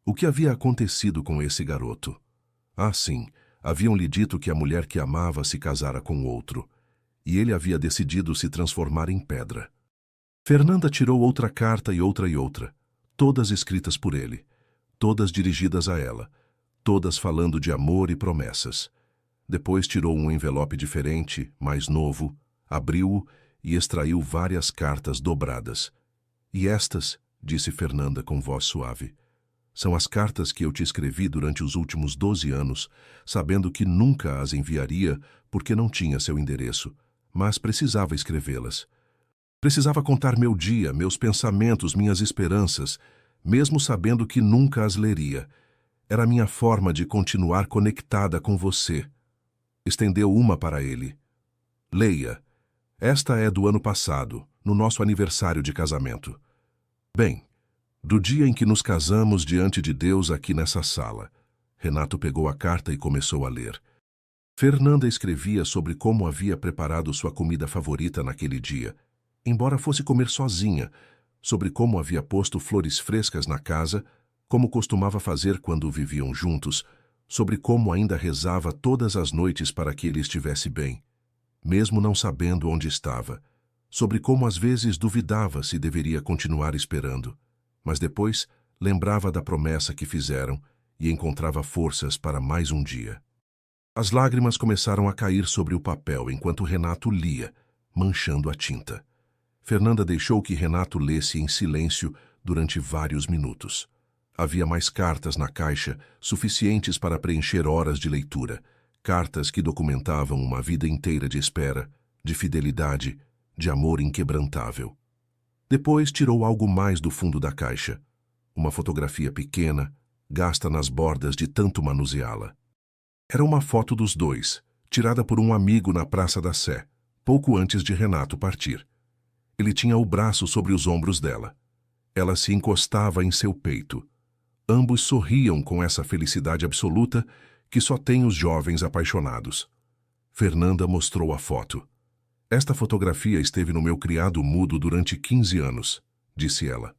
S1: O que havia acontecido com esse garoto? Ah, sim, haviam-lhe dito que a mulher que amava se casara com outro, e ele havia decidido se transformar em pedra. Fernanda tirou outra carta e outra, todas escritas por ele, todas dirigidas a ela, todas falando de amor e promessas. Depois tirou um envelope diferente, mais novo, abriu-o e extraiu várias cartas dobradas. E estas, disse Fernanda com voz suave, são as cartas que eu te escrevi durante os últimos 12 anos, sabendo que nunca as enviaria porque não tinha seu endereço, mas precisava escrevê-las. Precisava contar meu dia, meus pensamentos, minhas esperanças, mesmo sabendo que nunca as leria. Era minha forma de continuar conectada com você. Estendeu uma para ele. Leia. Esta é do ano passado. no nosso aniversário de casamento. Bem, do dia em que nos casamos diante de Deus aqui nessa sala. Renato pegou a carta e começou a ler. Fernanda escrevia sobre como havia preparado sua comida favorita naquele dia, embora fosse comer sozinha, sobre como havia posto flores frescas na casa, como costumava fazer quando viviam juntos, sobre como ainda rezava todas as noites para que ele estivesse bem, mesmo não sabendo onde estava, sobre como às vezes duvidava se deveria continuar esperando, mas depois lembrava da promessa que fizeram e encontrava forças para mais um dia. As lágrimas começaram a cair sobre o papel enquanto Renato lia, manchando a tinta. Fernanda deixou que Renato lesse em silêncio durante vários minutos. Havia mais cartas na caixa, suficientes para preencher horas de leitura. Cartas que documentavam uma vida inteira de espera, de fidelidade, de amor inquebrantável. Depois tirou algo mais do fundo da caixa. Uma fotografia pequena, gasta nas bordas de tanto manuseá-la. Era uma foto dos dois, tirada por um amigo na Praça da Sé, pouco antes de Renato partir. Ele tinha o braço sobre os ombros dela. Ela se encostava em seu peito. Ambos sorriam com essa felicidade absoluta que só tem os jovens apaixonados. Fernanda mostrou a foto. Esta fotografia esteve no meu criado mudo durante 15 anos, disse ela.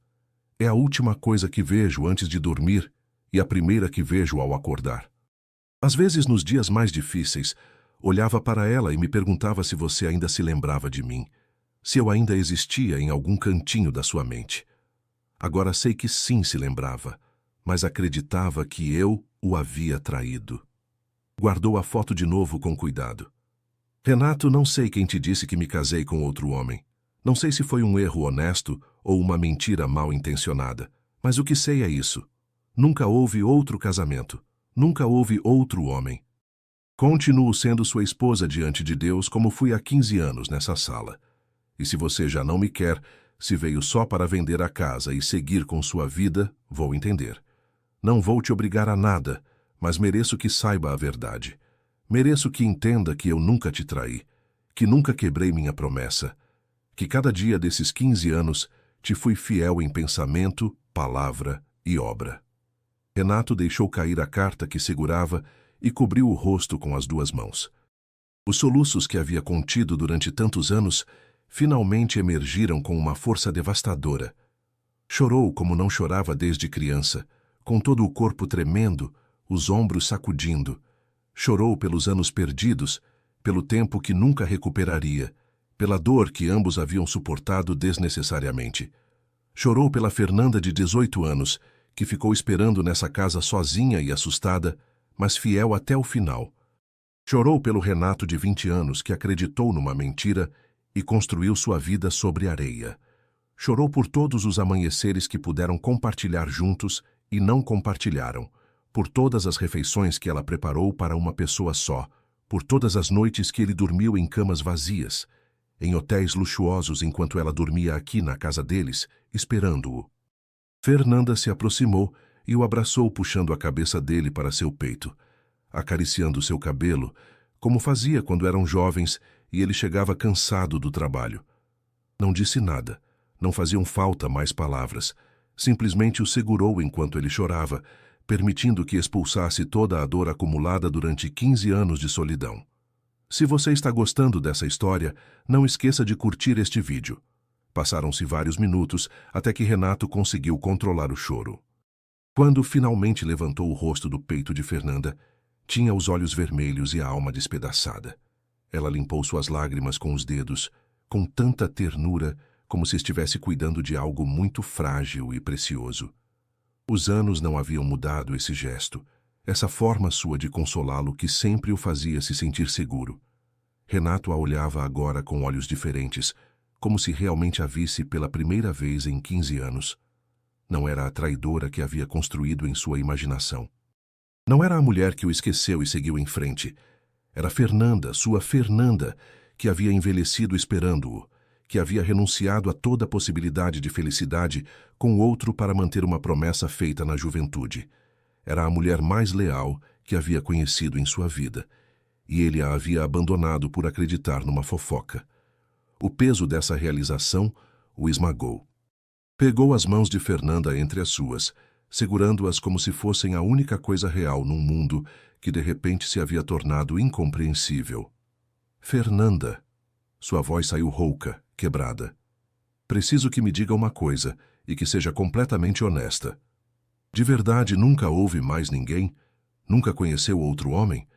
S1: É a última coisa que vejo antes de dormir e a primeira que vejo ao acordar. Às vezes, nos dias mais difíceis, olhava para ela e me perguntava se você ainda se lembrava de mim, se eu ainda existia em algum cantinho da sua mente. Agora sei que sim se lembrava, mas acreditava que eu o havia traído. Guardou a foto de novo com cuidado. Renato, não sei quem te disse que me casei com outro homem. Não sei se foi um erro honesto ou uma mentira mal intencionada, mas o que sei é isso. Nunca houve outro casamento. Nunca houve outro homem. Continuo sendo sua esposa diante de Deus como fui há 15 anos nessa sala. E se você já não me quer, se veio só para vender a casa e seguir com sua vida, vou entender. Não vou te obrigar a nada, mas mereço que saiba a verdade. Mereço que entenda que eu nunca te traí, que nunca quebrei minha promessa, que cada dia desses 15 anos te fui fiel em pensamento, palavra e obra. Renato deixou cair a carta que segurava e cobriu o rosto com as duas mãos. Os soluços que havia contido durante tantos anos finalmente emergiram com uma força devastadora. Chorou como não chorava desde criança, com todo o corpo tremendo, os ombros sacudindo. Chorou pelos anos perdidos, pelo tempo que nunca recuperaria, pela dor que ambos haviam suportado desnecessariamente. Chorou pela Fernanda de 18 anos, que ficou esperando nessa casa sozinha e assustada, mas fiel até o final. Chorou pelo Renato de 20 anos, que acreditou numa mentira e construiu sua vida sobre areia. Chorou por todos os amanheceres que puderam compartilhar juntos e não compartilharam, por todas as refeições que ela preparou para uma pessoa só, por todas as noites que ele dormiu em camas vazias, em hotéis luxuosos enquanto ela dormia aqui na casa deles, esperando-o. Fernanda se aproximou e o abraçou puxando a cabeça dele para seu peito, acariciando seu cabelo, como fazia quando eram jovens e ele chegava cansado do trabalho. Não disse nada, não faziam falta mais palavras, simplesmente o segurou enquanto ele chorava, permitindo que expulsasse toda a dor acumulada durante 15 anos de solidão. Se você está gostando dessa história, não esqueça de curtir este vídeo. Passaram-se vários minutos até que Renato conseguiu controlar o choro. Quando finalmente levantou o rosto do peito de Fernanda, tinha os olhos vermelhos e a alma despedaçada. Ela limpou suas lágrimas com os dedos, com tanta ternura, como se estivesse cuidando de algo muito frágil e precioso. Os anos não haviam mudado esse gesto, essa forma sua de consolá-lo que sempre o fazia se sentir seguro. Renato a olhava agora com olhos diferentes, como se realmente a visse pela primeira vez em 15 anos. Não era a traidora que havia construído em sua imaginação. Não era a mulher que o esqueceu e seguiu em frente. Era Fernanda, sua Fernanda, que havia envelhecido esperando-o, que havia renunciado a toda possibilidade de felicidade com outro para manter uma promessa feita na juventude. Era a mulher mais leal que havia conhecido em sua vida, e ele a havia abandonado por acreditar numa fofoca. O peso dessa realização o esmagou. Pegou as mãos de Fernanda entre as suas, segurando-as como se fossem a única coisa real num mundo que de repente se havia tornado incompreensível. Fernanda. Sua voz saiu rouca, quebrada. Preciso que me diga uma coisa e que seja completamente honesta. De verdade nunca houve mais ninguém? Nunca conheceu outro homem?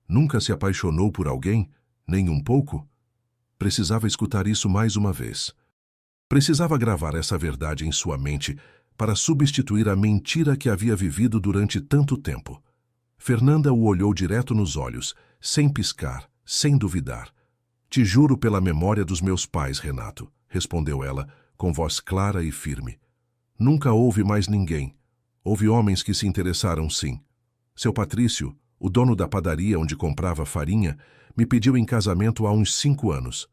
S1: Nunca se apaixonou por alguém? Nem um pouco? Precisava escutar isso mais uma vez. Precisava gravar essa verdade em sua mente para substituir a mentira que havia vivido durante tanto tempo. Fernanda o olhou direto nos olhos, sem piscar, sem duvidar. Te juro pela memória dos meus pais, Renato, respondeu ela, com voz clara e firme. Nunca houve mais ninguém. Houve homens que se interessaram, sim. Seu Patrício, o dono da padaria onde comprava farinha, me pediu em casamento há uns 5 anos.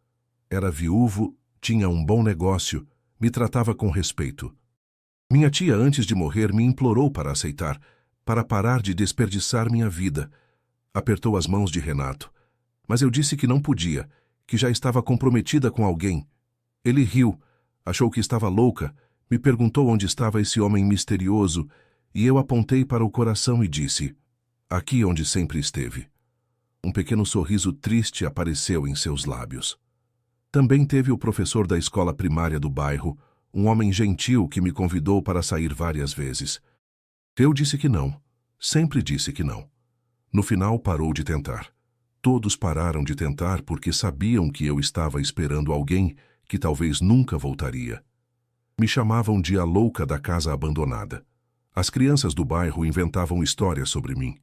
S1: Era viúvo, tinha um bom negócio, me tratava com respeito. Minha tia, antes de morrer, me implorou para aceitar, para parar de desperdiçar minha vida. Apertou as mãos de Renato. Mas eu disse que não podia, que já estava comprometida com alguém. Ele riu, achou que estava louca, me perguntou onde estava esse homem misterioso, e eu apontei para o coração e disse, aqui onde sempre esteve. Um pequeno sorriso triste apareceu em seus lábios. Também teve o professor da escola primária do bairro, um homem gentil que me convidou para sair várias vezes. Eu disse que não, sempre disse que não. No final parou de tentar. Todos pararam de tentar porque sabiam que eu estava esperando alguém que talvez nunca voltaria. Me chamavam de a louca da casa abandonada. As crianças do bairro inventavam histórias sobre mim.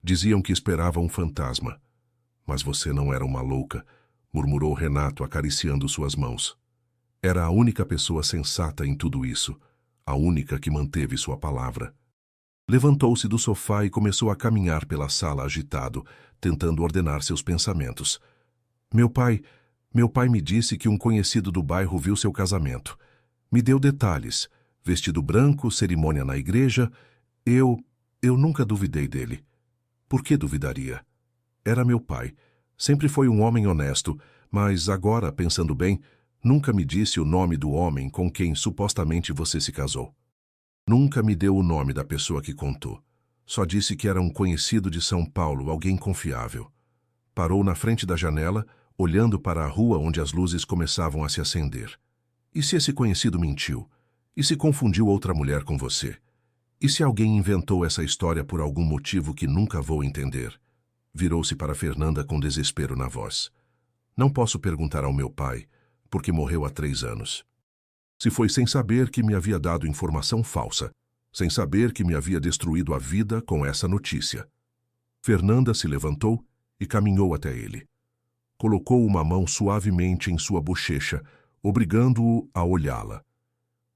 S1: Diziam que esperavam um fantasma. Mas você não era uma louca, murmurou Renato acariciando suas mãos. Era a única pessoa sensata em tudo isso, a única que manteve sua palavra. Levantou-se do sofá e começou a caminhar pela sala agitado, tentando ordenar seus pensamentos. Meu pai me disse que um conhecido do bairro viu seu casamento. Me deu detalhes, vestido branco, cerimônia na igreja. Eu nunca duvidei dele. Por que duvidaria? Era meu pai. Sempre foi um homem honesto, mas agora, pensando bem, nunca me disse o nome do homem com quem supostamente você se casou. Nunca me deu o nome da pessoa que contou. Só disse que era um conhecido de São Paulo, alguém confiável. Parou na frente da janela, olhando para a rua onde as luzes começavam a se acender. E se esse conhecido mentiu? E se confundiu outra mulher com você? E se alguém inventou essa história por algum motivo que nunca vou entender? Virou-se para Fernanda com desespero na voz. Não posso perguntar ao meu pai, porque morreu há 3 anos. Se foi sem saber que me havia dado informação falsa, sem saber que me havia destruído a vida com essa notícia. Fernanda se levantou e caminhou até ele. Colocou uma mão suavemente em sua bochecha, obrigando-o a olhá-la.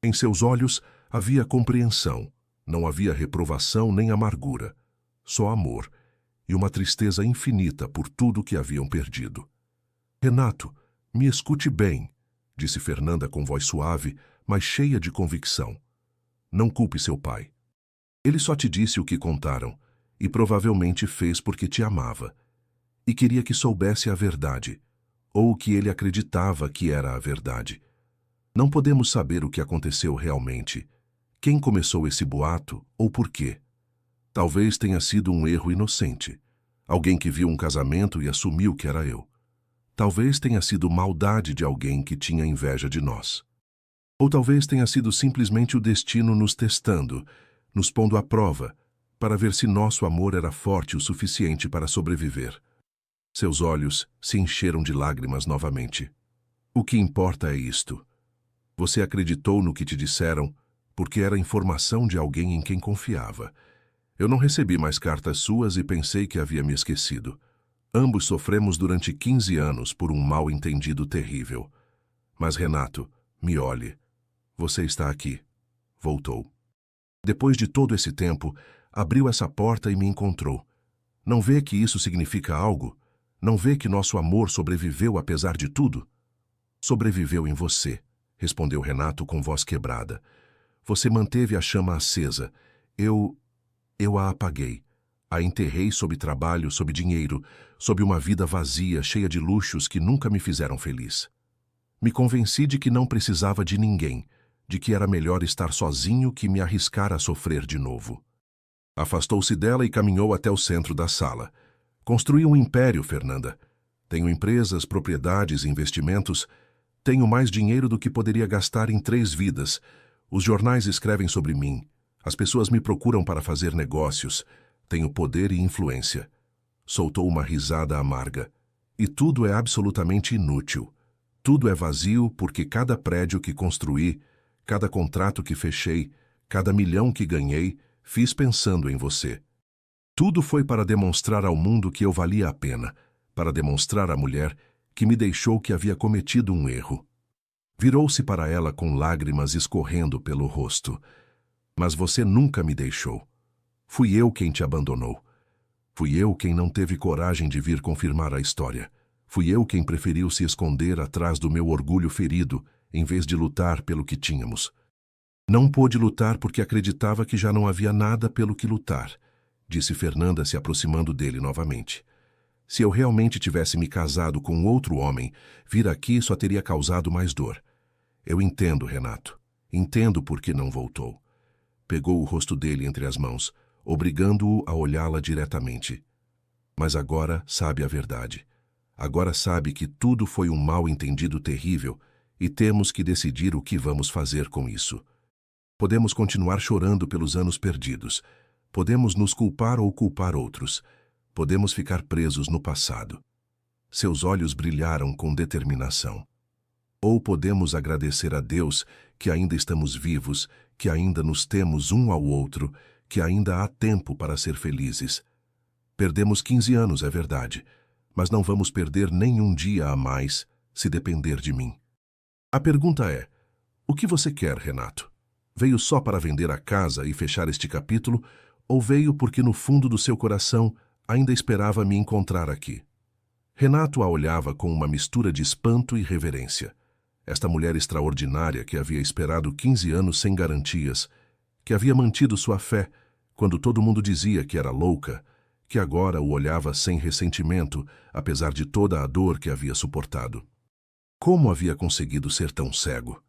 S1: Em seus olhos havia compreensão, não havia reprovação nem amargura, só amor e uma tristeza infinita por tudo que haviam perdido. Renato, me escute bem, disse Fernanda com voz suave, mas cheia de convicção. Não culpe seu pai. Ele só te disse o que contaram, e provavelmente fez porque te amava, e queria que soubesse a verdade, ou o que ele acreditava que era a verdade. Não podemos saber o que aconteceu realmente, quem começou esse boato ou por quê. Talvez tenha sido um erro inocente, alguém que viu um casamento e assumiu que era eu. Talvez tenha sido maldade de alguém que tinha inveja de nós. Ou talvez tenha sido simplesmente o destino nos testando, nos pondo à prova, para ver se nosso amor era forte o suficiente para sobreviver. Seus olhos se encheram de lágrimas novamente. O que importa é isto. Você acreditou no que te disseram, porque era informação de alguém em quem confiava. Eu não recebi mais cartas suas e pensei que havia me esquecido. Ambos sofremos durante 15 anos por um mal-entendido terrível. Mas, Renato, me olhe. Você está aqui. Voltou. Depois de todo esse tempo, abriu essa porta e me encontrou. Não vê que isso significa algo? Não vê que nosso amor sobreviveu apesar de tudo? Sobreviveu em você, respondeu Renato com voz quebrada. Você manteve a chama acesa. Eu a apaguei. A enterrei sob trabalho, sob dinheiro, sob uma vida vazia, cheia de luxos que nunca me fizeram feliz. Me convenci de que não precisava de ninguém, de que era melhor estar sozinho que me arriscar a sofrer de novo. Afastou-se dela e caminhou até o centro da sala. Construí um império, Fernanda. Tenho empresas, propriedades e investimentos. Tenho mais dinheiro do que poderia gastar em 3 vidas. Os jornais escrevem sobre mim. As pessoas me procuram para fazer negócios. Tenho poder e influência. Soltou uma risada amarga. E tudo é absolutamente inútil. Tudo é vazio porque cada prédio que construí, cada contrato que fechei, cada milhão que ganhei, fiz pensando em você. Tudo foi para demonstrar ao mundo que eu valia a pena, para demonstrar à mulher que me deixou que havia cometido um erro. Virou-se para ela com lágrimas escorrendo pelo rosto. Mas você nunca me deixou. Fui eu quem te abandonou. Fui eu quem não teve coragem de vir confirmar a história. Fui eu quem preferiu se esconder atrás do meu orgulho ferido, em vez de lutar pelo que tínhamos. Não pôde lutar porque acreditava que já não havia nada pelo que lutar, disse Fernanda se aproximando dele novamente. Se eu realmente tivesse me casado com outro homem, vir aqui só teria causado mais dor. Eu entendo, Renato. Entendo por que não voltou. Pegou o rosto dele entre as mãos, obrigando-o a olhá-la diretamente. Mas agora sabe a verdade. Agora sabe que tudo foi um mal-entendido terrível e temos que decidir o que vamos fazer com isso. Podemos continuar chorando pelos anos perdidos. Podemos nos culpar ou culpar outros. Podemos ficar presos no passado. Seus olhos brilharam com determinação. Ou podemos agradecer a Deus que ainda estamos vivos, que ainda nos temos um ao outro, que ainda há tempo para ser felizes. Perdemos 15 anos, é verdade, mas não vamos perder nenhum dia a mais se depender de mim. A pergunta é, o que você quer, Renato? Veio só para vender a casa e fechar este capítulo, ou veio porque no fundo do seu coração ainda esperava me encontrar aqui? Renato a olhava com uma mistura de espanto e reverência. Esta mulher extraordinária que havia esperado 15 anos sem garantias, que havia mantido sua fé quando todo mundo dizia que era louca, que agora o olhava sem ressentimento, apesar de toda a dor que havia suportado. Como havia conseguido ser tão cego?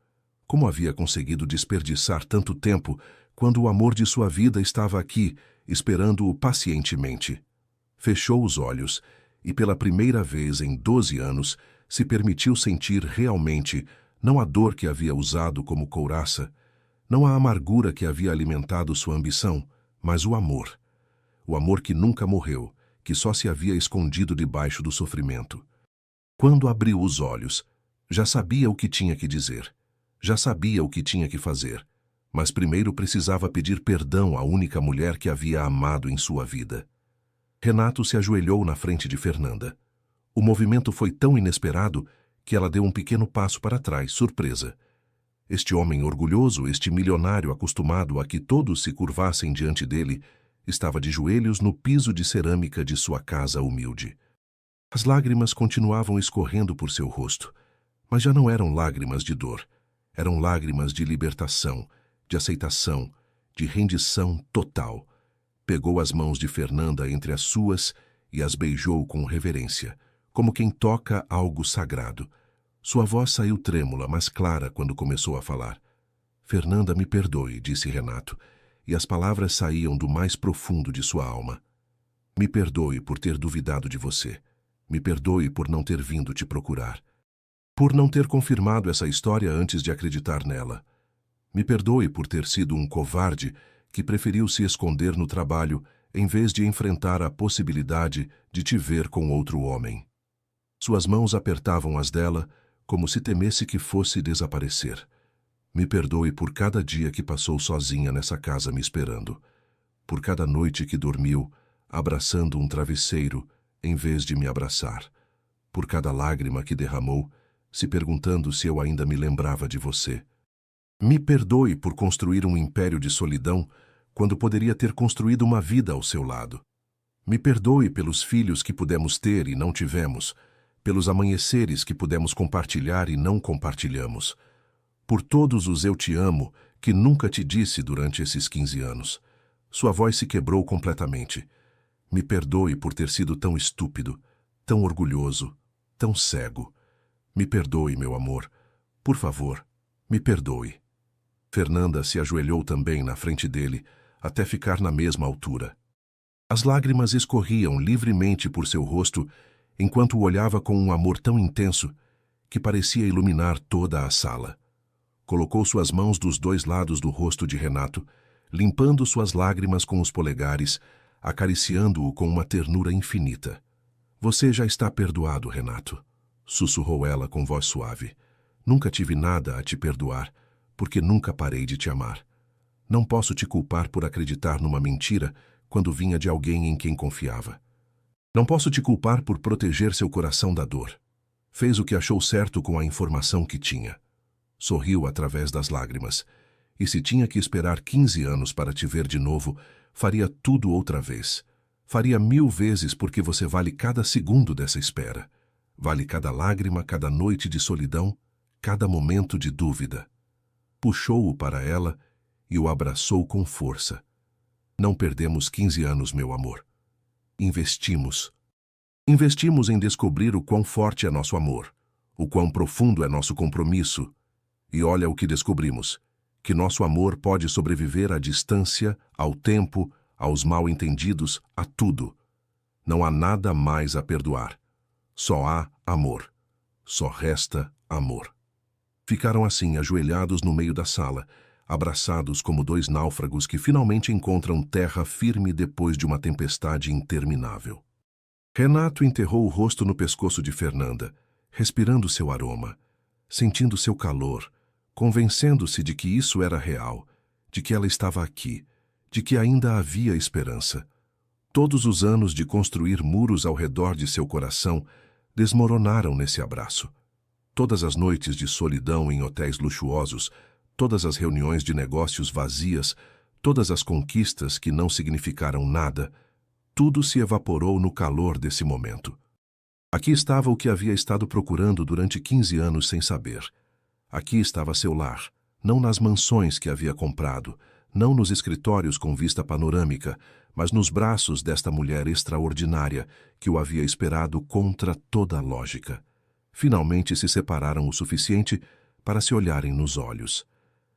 S1: Como havia conseguido desperdiçar tanto tempo quando o amor de sua vida estava aqui, esperando-o pacientemente? Fechou os olhos e, pela primeira vez em 12 anos, se permitiu sentir realmente não a dor que havia usado como couraça, não a amargura que havia alimentado sua ambição, mas o amor. O amor que nunca morreu, que só se havia escondido debaixo do sofrimento. Quando abriu os olhos, já sabia o que tinha que dizer, já sabia o que tinha que fazer, mas primeiro precisava pedir perdão à única mulher que havia amado em sua vida. Renato se ajoelhou na frente de Fernanda. O movimento foi tão inesperado que ela deu um pequeno passo para trás, surpresa. Este homem orgulhoso, este milionário acostumado a que todos se curvassem diante dele, estava de joelhos no piso de cerâmica de sua casa humilde. As lágrimas continuavam escorrendo por seu rosto, mas já não eram lágrimas de dor. Eram lágrimas de libertação, de aceitação, de rendição total. Pegou as mãos de Fernanda entre as suas e as beijou com reverência, como quem toca algo sagrado. Sua voz saiu trêmula, mas clara quando começou a falar. Fernanda, me perdoe, disse Renato, e as palavras saíam do mais profundo de sua alma. Me perdoe por ter duvidado de você. Me perdoe por não ter vindo te procurar. Por não ter confirmado essa história antes de acreditar nela. Me perdoe por ter sido um covarde que preferiu se esconder no trabalho em vez de enfrentar a possibilidade de te ver com outro homem. Suas mãos apertavam as dela como se temesse que fosse desaparecer. Me perdoe por cada dia que passou sozinha nessa casa me esperando, por cada noite que dormiu, abraçando um travesseiro em vez de me abraçar, por cada lágrima que derramou, se perguntando se eu ainda me lembrava de você. Me perdoe por construir um império de solidão quando poderia ter construído uma vida ao seu lado. Me perdoe pelos filhos que pudemos ter e não tivemos, pelos amanheceres que pudemos compartilhar e não compartilhamos, por todos os eu te amo que nunca te disse durante esses 15 anos. Sua voz se quebrou completamente. Me perdoe por ter sido tão estúpido, tão orgulhoso, tão cego. Me perdoe, meu amor, Por favor, me perdoe. Fernanda se ajoelhou também na frente dele, até ficar na mesma altura. As lágrimas escorriam livremente por seu rosto, enquanto o olhava com um amor tão intenso que parecia iluminar toda a sala. Colocou suas mãos dos dois lados do rosto de Renato, limpando suas lágrimas com os polegares, acariciando-o com uma ternura infinita. Você já está perdoado, Renato, sussurrou ela com voz suave. Nunca tive nada a te perdoar, porque nunca parei de te amar. Não posso te culpar por acreditar numa mentira quando vinha de alguém em quem confiava. Não posso te culpar por proteger seu coração da dor. Fez o que achou certo com a informação que tinha. Sorriu através das lágrimas. E se tinha que esperar 15 anos para te ver de novo, faria tudo outra vez. Faria 1000 vezes porque você vale cada segundo dessa espera. Vale cada lágrima, cada noite de solidão, cada momento de dúvida. Puxou-o para ela e o abraçou com força. Não perdemos 15 anos, meu amor. Investimos. Investimos em descobrir o quão forte é nosso amor, o quão profundo é nosso compromisso. E olha o que descobrimos, que nosso amor pode sobreviver à distância, ao tempo, aos mal-entendidos, a tudo. Não há nada mais a perdoar. Só há amor. Só resta amor. Ficaram assim, ajoelhados no meio da sala, abraçados como dois náufragos que finalmente encontram terra firme depois de uma tempestade interminável. Renato enterrou o rosto no pescoço de Fernanda, respirando seu aroma, sentindo seu calor, convencendo-se de que isso era real, de que ela estava aqui, de que ainda havia esperança. Todos os anos de construir muros ao redor de seu coração desmoronaram nesse abraço. Todas as noites de solidão em hotéis luxuosos, todas as reuniões de negócios vazias, todas as conquistas que não significaram nada, tudo se evaporou no calor desse momento. Aqui estava o que havia estado procurando durante 15 anos sem saber. Aqui estava seu lar, não nas mansões que havia comprado, não nos escritórios com vista panorâmica, mas nos braços desta mulher extraordinária que o havia esperado contra toda a lógica. Finalmente se separaram o suficiente para se olharem nos olhos.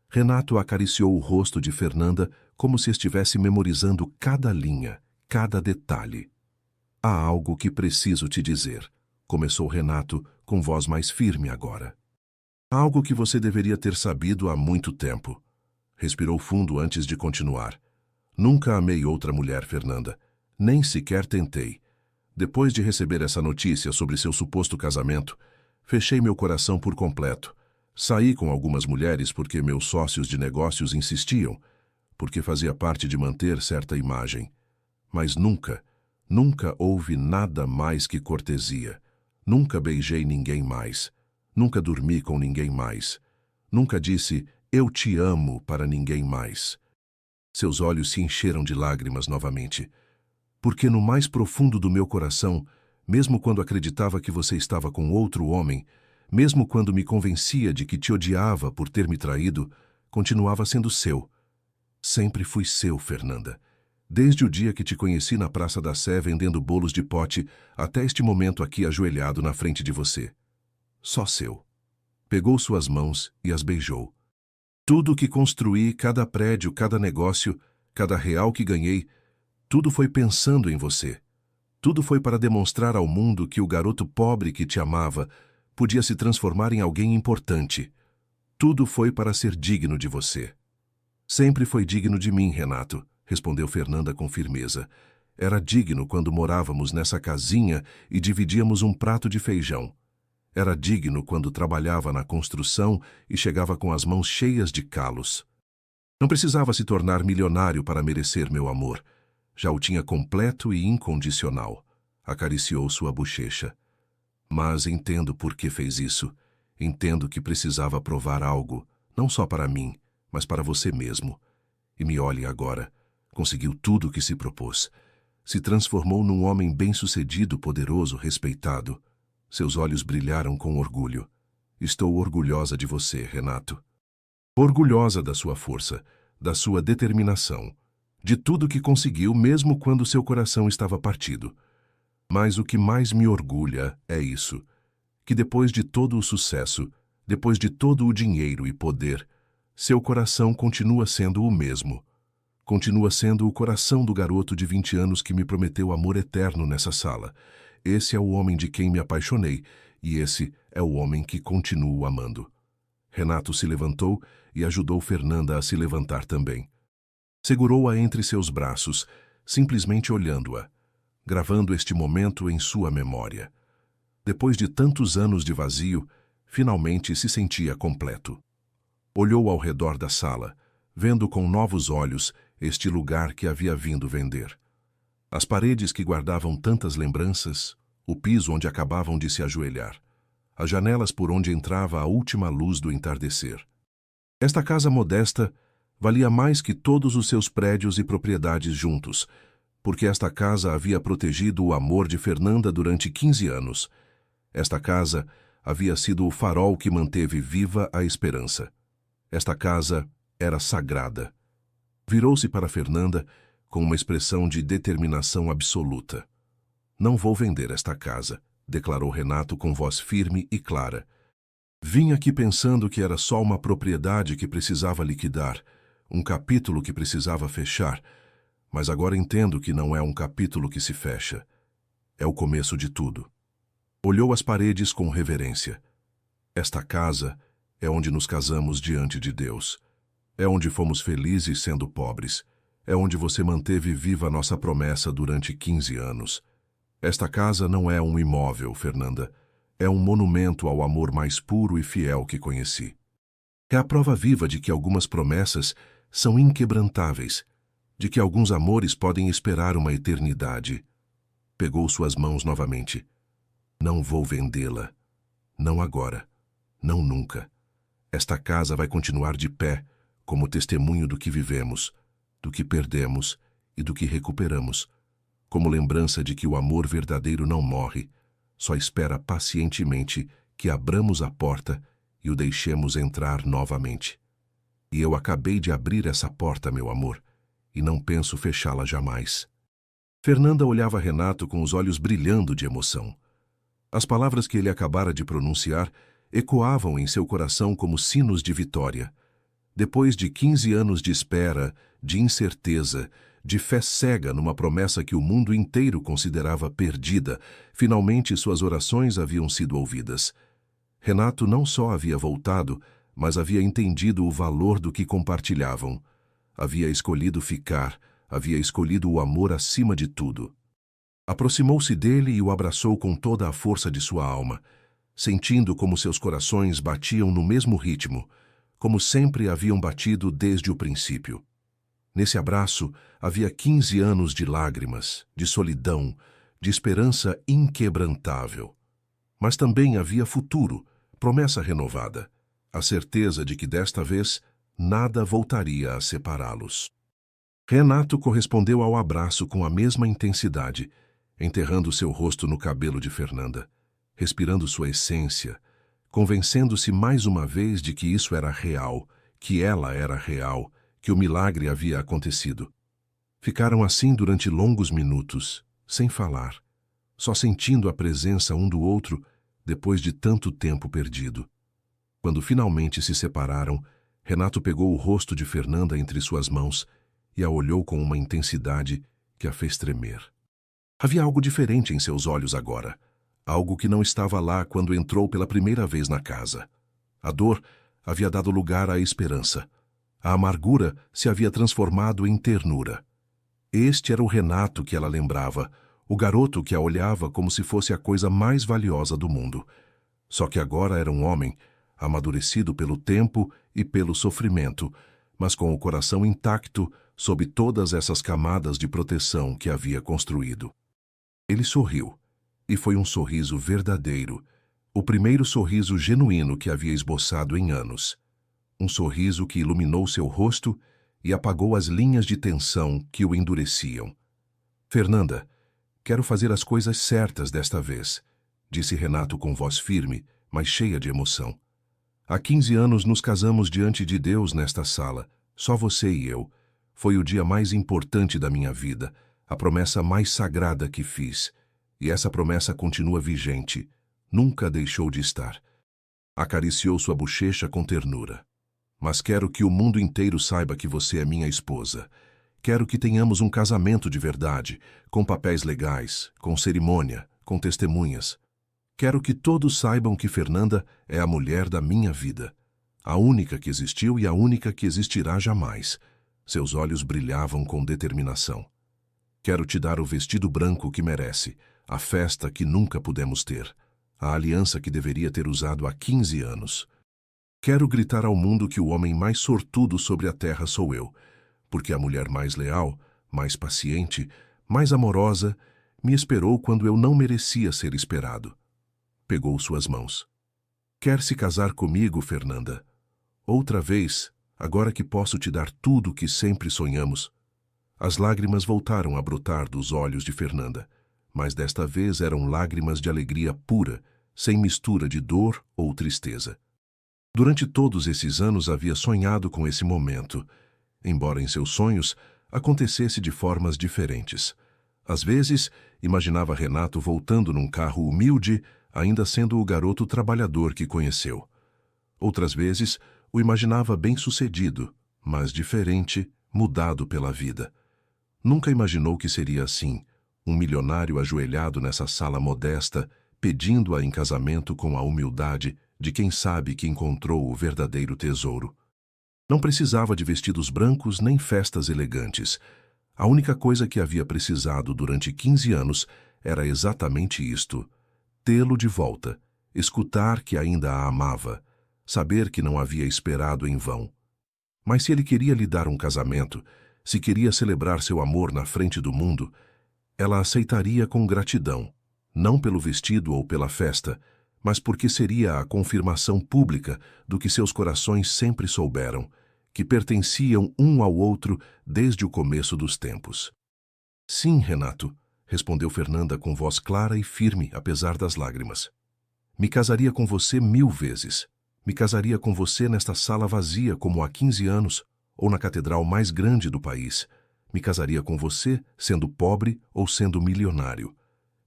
S1: Renato acariciou o rosto de Fernanda como se estivesse memorizando cada linha, cada detalhe. Há algo que preciso te dizer, começou Renato com voz mais firme agora. Algo que você deveria ter sabido há muito tempo. Respirou fundo antes de continuar. Nunca amei outra mulher, Fernanda. Nem sequer tentei. Depois de receber essa notícia sobre seu suposto casamento, fechei meu coração por completo. Saí com algumas mulheres porque meus sócios de negócios insistiam, porque fazia parte de manter certa imagem. Mas nunca houve nada mais que cortesia. Nunca beijei ninguém mais. Nunca dormi com ninguém mais. Nunca disse, eu te amo para ninguém mais. Seus olhos se encheram de lágrimas novamente. Porque no mais profundo do meu coração, mesmo quando acreditava que você estava com outro homem, mesmo quando me convencia de que te odiava por ter me traído, continuava sendo seu. Sempre fui seu, Fernanda. Desde o dia que te conheci na Praça da Sé vendendo bolos de pote até este momento aqui ajoelhado na frente de você. Só seu. Pegou suas mãos e as beijou. Tudo que construí, cada prédio, cada negócio, cada real que ganhei, tudo foi pensando em você. Tudo foi para demonstrar ao mundo que o garoto pobre que te amava podia se transformar em alguém importante. Tudo foi para ser digno de você. Sempre foi digno de mim, Renato, respondeu Fernanda com firmeza. Era digno quando morávamos nessa casinha e dividíamos um prato de feijão. Era digno quando trabalhava na construção e chegava com as mãos cheias de calos. Não precisava se tornar milionário para merecer meu amor. Já o tinha completo e incondicional. Acariciou sua bochecha. Mas entendo por que fez isso. Entendo que precisava provar algo, não só para mim, mas para você mesmo. E me olhe agora. Conseguiu tudo o que se propôs. Se transformou num homem bem-sucedido, poderoso, respeitado. Seus olhos brilharam com orgulho. Estou orgulhosa de você, Renato. Orgulhosa da sua força, da sua determinação, de tudo que conseguiu mesmo quando seu coração estava partido. Mas o que mais me orgulha é isso, que depois de todo o sucesso, depois de todo o dinheiro e poder, seu coração continua sendo o mesmo. Continua sendo o coração do garoto de 20 anos que me prometeu amor eterno nessa sala. Esse é o homem de quem me apaixonei, e esse é o homem que continuo amando. Renato se levantou e ajudou Fernanda a se levantar também. Segurou-a entre seus braços, simplesmente olhando-a, gravando este momento em sua memória. Depois de tantos anos de vazio, finalmente se sentia completo. Olhou ao redor da sala, vendo com novos olhos este lugar que havia vindo vender. As paredes que guardavam tantas lembranças, o piso onde acabavam de se ajoelhar, as janelas por onde entrava a última luz do entardecer. Esta casa modesta valia mais que todos os seus prédios e propriedades juntos, porque esta casa havia protegido o amor de Fernanda durante 15 anos. Esta casa havia sido o farol que manteve viva a esperança. Esta casa era sagrada. Virou-se para Fernanda com uma expressão de determinação absoluta. Não vou vender esta casa, declarou Renato com voz firme e clara. Vim aqui pensando que era só uma propriedade que precisava liquidar, um capítulo que precisava fechar, mas agora entendo que não é um capítulo que se fecha. É o começo de tudo. Olhou as paredes com reverência. Esta casa é onde nos casamos diante de Deus. É onde fomos felizes sendo pobres. É onde você manteve viva nossa promessa durante 15 anos. Esta casa não é um imóvel, Fernanda. É um monumento ao amor mais puro e fiel que conheci. É a prova viva de que algumas promessas são inquebrantáveis, de que alguns amores podem esperar uma eternidade. Pegou suas mãos novamente. Não vou vendê-la. Não agora. Não nunca. Esta casa vai continuar de pé, como testemunho do que vivemos, do que perdemos e do que recuperamos, como lembrança de que o amor verdadeiro não morre, só espera pacientemente que abramos a porta e o deixemos entrar novamente. E eu acabei de abrir essa porta, meu amor, e não penso fechá-la jamais. Fernanda olhava Renato com os olhos brilhando de emoção. As palavras que ele acabara de pronunciar ecoavam em seu coração como sinos de vitória. Depois de 15 anos de espera, de incerteza, de fé cega numa promessa que o mundo inteiro considerava perdida, finalmente suas orações haviam sido ouvidas. Renato não só havia voltado, mas havia entendido o valor do que compartilhavam. Havia escolhido ficar, havia escolhido o amor acima de tudo. Aproximou-se dele e o abraçou com toda a força de sua alma, sentindo como seus corações batiam no mesmo ritmo, como sempre haviam batido desde o princípio. Nesse abraço havia 15 anos de lágrimas, de solidão, de esperança inquebrantável. Mas também havia futuro, promessa renovada, a certeza de que desta vez nada voltaria a separá-los. Renato correspondeu ao abraço com a mesma intensidade, enterrando seu rosto no cabelo de Fernanda, respirando sua essência, convencendo-se mais uma vez de que isso era real, que ela era real, que o milagre havia acontecido. Ficaram assim durante longos minutos, sem falar, só sentindo a presença um do outro depois de tanto tempo perdido. Quando finalmente se separaram, Renato pegou o rosto de Fernanda entre suas mãos e a olhou com uma intensidade que a fez tremer. Havia algo diferente em seus olhos agora, algo que não estava lá quando entrou pela primeira vez na casa. A dor havia dado lugar à esperança. A amargura se havia transformado em ternura. Este era o Renato que ela lembrava, o garoto que a olhava como se fosse a coisa mais valiosa do mundo. Só que agora era um homem, amadurecido pelo tempo e pelo sofrimento, mas com o coração intacto sob todas essas camadas de proteção que havia construído. Ele sorriu, e foi um sorriso verdadeiro, o primeiro sorriso genuíno que havia esboçado em anos. Um sorriso que iluminou seu rosto e apagou as linhas de tensão que o endureciam. Fernanda, quero fazer as coisas certas desta vez, disse Renato com voz firme, mas cheia de emoção. Há 15 anos nos casamos diante de Deus nesta sala, só você e eu. Foi o dia mais importante da minha vida, a promessa mais sagrada que fiz. E essa promessa continua vigente, nunca deixou de estar. Acariciou sua bochecha com ternura. Mas quero que o mundo inteiro saiba que você é minha esposa. Quero que tenhamos um casamento de verdade, com papéis legais, com cerimônia, com testemunhas. Quero que todos saibam que Fernanda é a mulher da minha vida. A única que existiu e a única que existirá jamais. Seus olhos brilhavam com determinação. Quero te dar o vestido branco que merece, a festa que nunca pudemos ter, a aliança que deveria ter usado há 15 anos. Quero gritar ao mundo que o homem mais sortudo sobre a terra sou eu, porque a mulher mais leal, mais paciente, mais amorosa, me esperou quando eu não merecia ser esperado. Pegou suas mãos. Quer se casar comigo, Fernanda? Outra vez, agora que posso te dar tudo o que sempre sonhamos. As lágrimas voltaram a brotar dos olhos de Fernanda, mas desta vez eram lágrimas de alegria pura, sem mistura de dor ou tristeza. Durante todos esses anos havia sonhado com esse momento, embora em seus sonhos acontecesse de formas diferentes. Às vezes, imaginava Renato voltando num carro humilde, ainda sendo o garoto trabalhador que conheceu. Outras vezes, o imaginava bem-sucedido, mas diferente, mudado pela vida. Nunca imaginou que seria assim, um milionário ajoelhado nessa sala modesta, pedindo-a em casamento com a humildade de quem sabe que encontrou o verdadeiro tesouro. Não precisava de vestidos brancos nem festas elegantes. A única coisa que havia precisado durante 15 anos era exatamente isto: tê-lo de volta, escutar que ainda a amava, saber que não havia esperado em vão. Mas se ele queria lhe dar um casamento, se queria celebrar seu amor na frente do mundo, ela aceitaria com gratidão, não pelo vestido ou pela festa, mas porque seria a confirmação pública do que seus corações sempre souberam, que pertenciam um ao outro desde o começo dos tempos. Sim, Renato, respondeu Fernanda com voz clara e firme, apesar das lágrimas. Me casaria com você 1000 vezes. Me casaria com você nesta sala vazia como há 15 anos, ou na catedral mais grande do país. Me casaria com você, sendo pobre ou sendo milionário.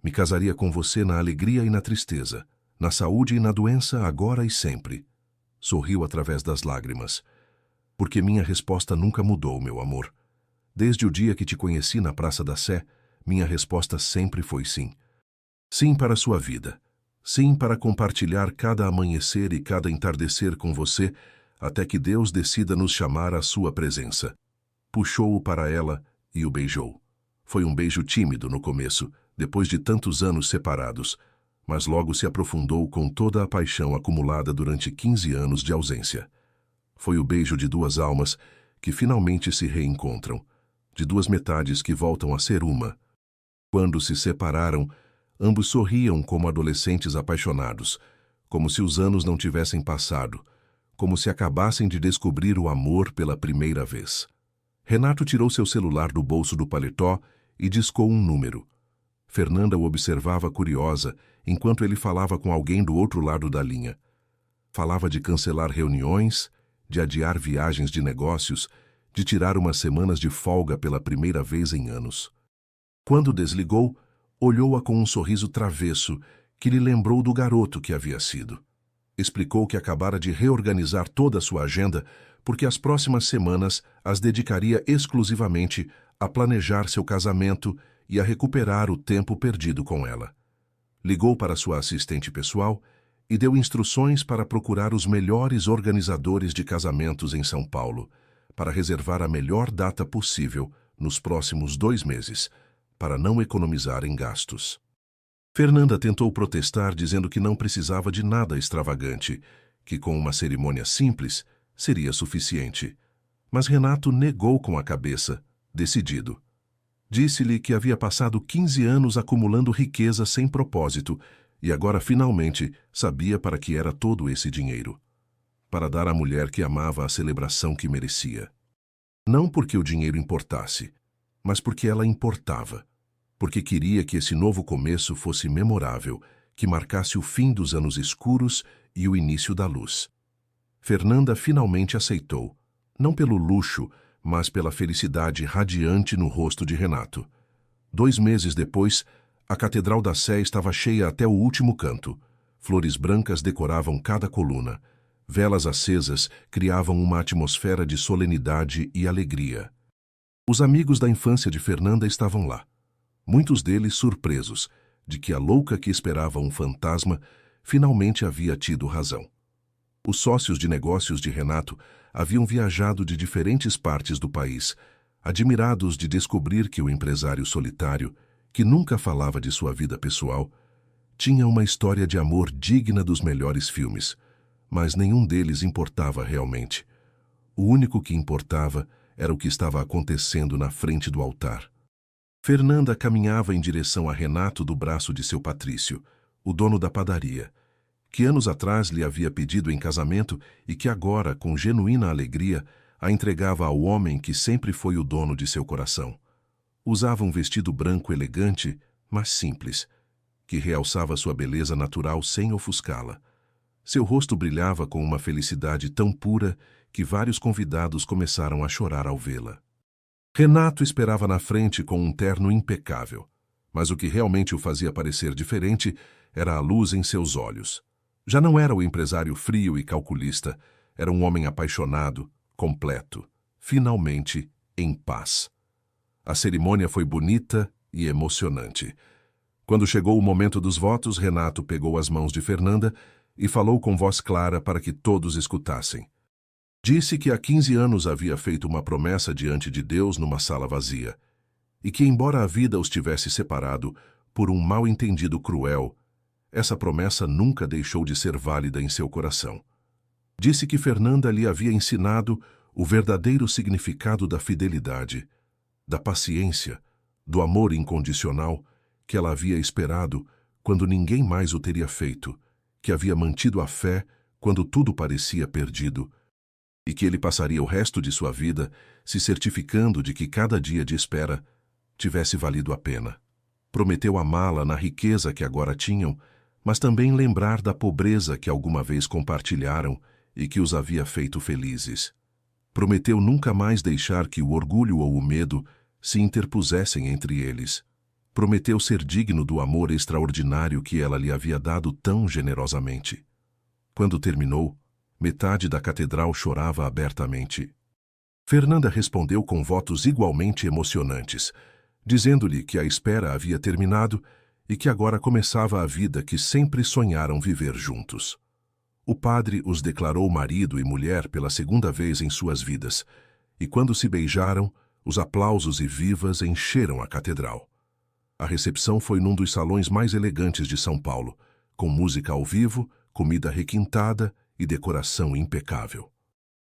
S1: Me casaria com você na alegria e na tristeza, na saúde e na doença, agora e sempre. Sorriu através das lágrimas. Porque minha resposta nunca mudou, meu amor. Desde o dia que te conheci na Praça da Sé, minha resposta sempre foi sim. Sim para a sua vida. Sim para compartilhar cada amanhecer e cada entardecer com você, até que Deus decida nos chamar à sua presença. Puxou-o para ela e o beijou. Foi um beijo tímido no começo, depois de tantos anos separados, mas logo se aprofundou com toda a paixão acumulada durante 15 anos de ausência. Foi o beijo de duas almas que finalmente se reencontram, de duas metades que voltam a ser uma. Quando se separaram, ambos sorriam como adolescentes apaixonados, como se os anos não tivessem passado, como se acabassem de descobrir o amor pela primeira vez. Renato tirou seu celular do bolso do paletó e discou um número. Fernanda o observava curiosa, enquanto ele falava com alguém do outro lado da linha. Falava de cancelar reuniões, de adiar viagens de negócios, de tirar umas semanas de folga pela primeira vez em anos. Quando desligou, olhou-a com um sorriso travesso que lhe lembrou do garoto que havia sido. Explicou que acabara de reorganizar toda a sua agenda porque as próximas semanas as dedicaria exclusivamente a planejar seu casamento e a recuperar o tempo perdido com ela. Ligou para sua assistente pessoal e deu instruções para procurar os melhores organizadores de casamentos em São Paulo, para reservar a melhor data possível nos próximos 2 meses, para não economizar em gastos. Fernanda tentou protestar dizendo que não precisava de nada extravagante, que com uma cerimônia simples seria suficiente. Mas Renato negou com a cabeça, decidido. Disse-lhe que havia passado 15 anos acumulando riqueza sem propósito e agora finalmente sabia para que era todo esse dinheiro. Para dar à mulher que amava a celebração que merecia. Não porque o dinheiro importasse, mas porque ela importava. Porque queria que esse novo começo fosse memorável, que marcasse o fim dos anos escuros e o início da luz. Fernanda finalmente aceitou, não pelo luxo, mas pela felicidade radiante no rosto de Renato. 2 meses depois, a Catedral da Sé estava cheia até o último canto. Flores brancas decoravam cada coluna. Velas acesas criavam uma atmosfera de solenidade e alegria. Os amigos da infância de Fernanda estavam lá. Muitos deles surpresos de que a louca que esperava um fantasma finalmente havia tido razão. Os sócios de negócios de Renato haviam viajado de diferentes partes do país, admirados de descobrir que o empresário solitário, que nunca falava de sua vida pessoal, tinha uma história de amor digna dos melhores filmes, mas nenhum deles importava realmente. O único que importava era o que estava acontecendo na frente do altar. Fernanda caminhava em direção a Renato do braço de seu Patrício, o dono da padaria, que anos atrás lhe havia pedido em casamento e que agora, com genuína alegria, a entregava ao homem que sempre foi o dono de seu coração. Usava um vestido branco elegante, mas simples, que realçava sua beleza natural sem ofuscá-la. Seu rosto brilhava com uma felicidade tão pura que vários convidados começaram a chorar ao vê-la. Renato esperava na frente com um terno impecável, mas o que realmente o fazia parecer diferente era a luz em seus olhos. Já não era o empresário frio e calculista, era um homem apaixonado, completo, finalmente em paz. A cerimônia foi bonita e emocionante. Quando chegou o momento dos votos, Renato pegou as mãos de Fernanda e falou com voz clara para que todos escutassem. Disse que há 15 anos havia feito uma promessa diante de Deus numa sala vazia, e que, embora a vida os tivesse separado por um mal-entendido cruel, essa promessa nunca deixou de ser válida em seu coração. Disse que Fernanda lhe havia ensinado o verdadeiro significado da fidelidade, da paciência, do amor incondicional que ela havia esperado quando ninguém mais o teria feito, que havia mantido a fé quando tudo parecia perdido, e que ele passaria o resto de sua vida se certificando de que cada dia de espera tivesse valido a pena. Prometeu amá-la na riqueza que agora tinham, mas também lembrar da pobreza que alguma vez compartilharam e que os havia feito felizes. Prometeu nunca mais deixar que o orgulho ou o medo se interpusessem entre eles. Prometeu ser digno do amor extraordinário que ela lhe havia dado tão generosamente. Quando terminou, metade da catedral chorava abertamente. Fernanda respondeu com votos igualmente emocionantes, dizendo-lhe que a espera havia terminado e que agora começava a vida que sempre sonharam viver juntos. O padre os declarou marido e mulher pela segunda vez em suas vidas, e quando se beijaram, os aplausos e vivas encheram a catedral. A recepção foi num dos salões mais elegantes de São Paulo, com música ao vivo, comida requintada e decoração impecável.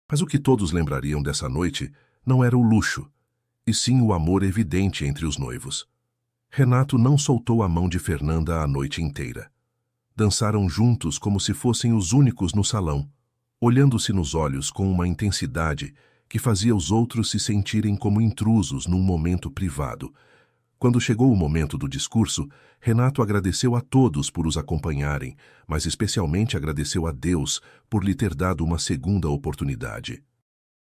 S1: Mas o que todos lembrariam dessa noite não era o luxo, e sim o amor evidente entre os noivos. Renato não soltou a mão de Fernanda a noite inteira. Dançaram juntos como se fossem os únicos no salão, olhando-se nos olhos com uma intensidade que fazia os outros se sentirem como intrusos num momento privado. Quando chegou o momento do discurso, Renato agradeceu a todos por os acompanharem, mas especialmente agradeceu a Deus por lhe ter dado uma segunda oportunidade.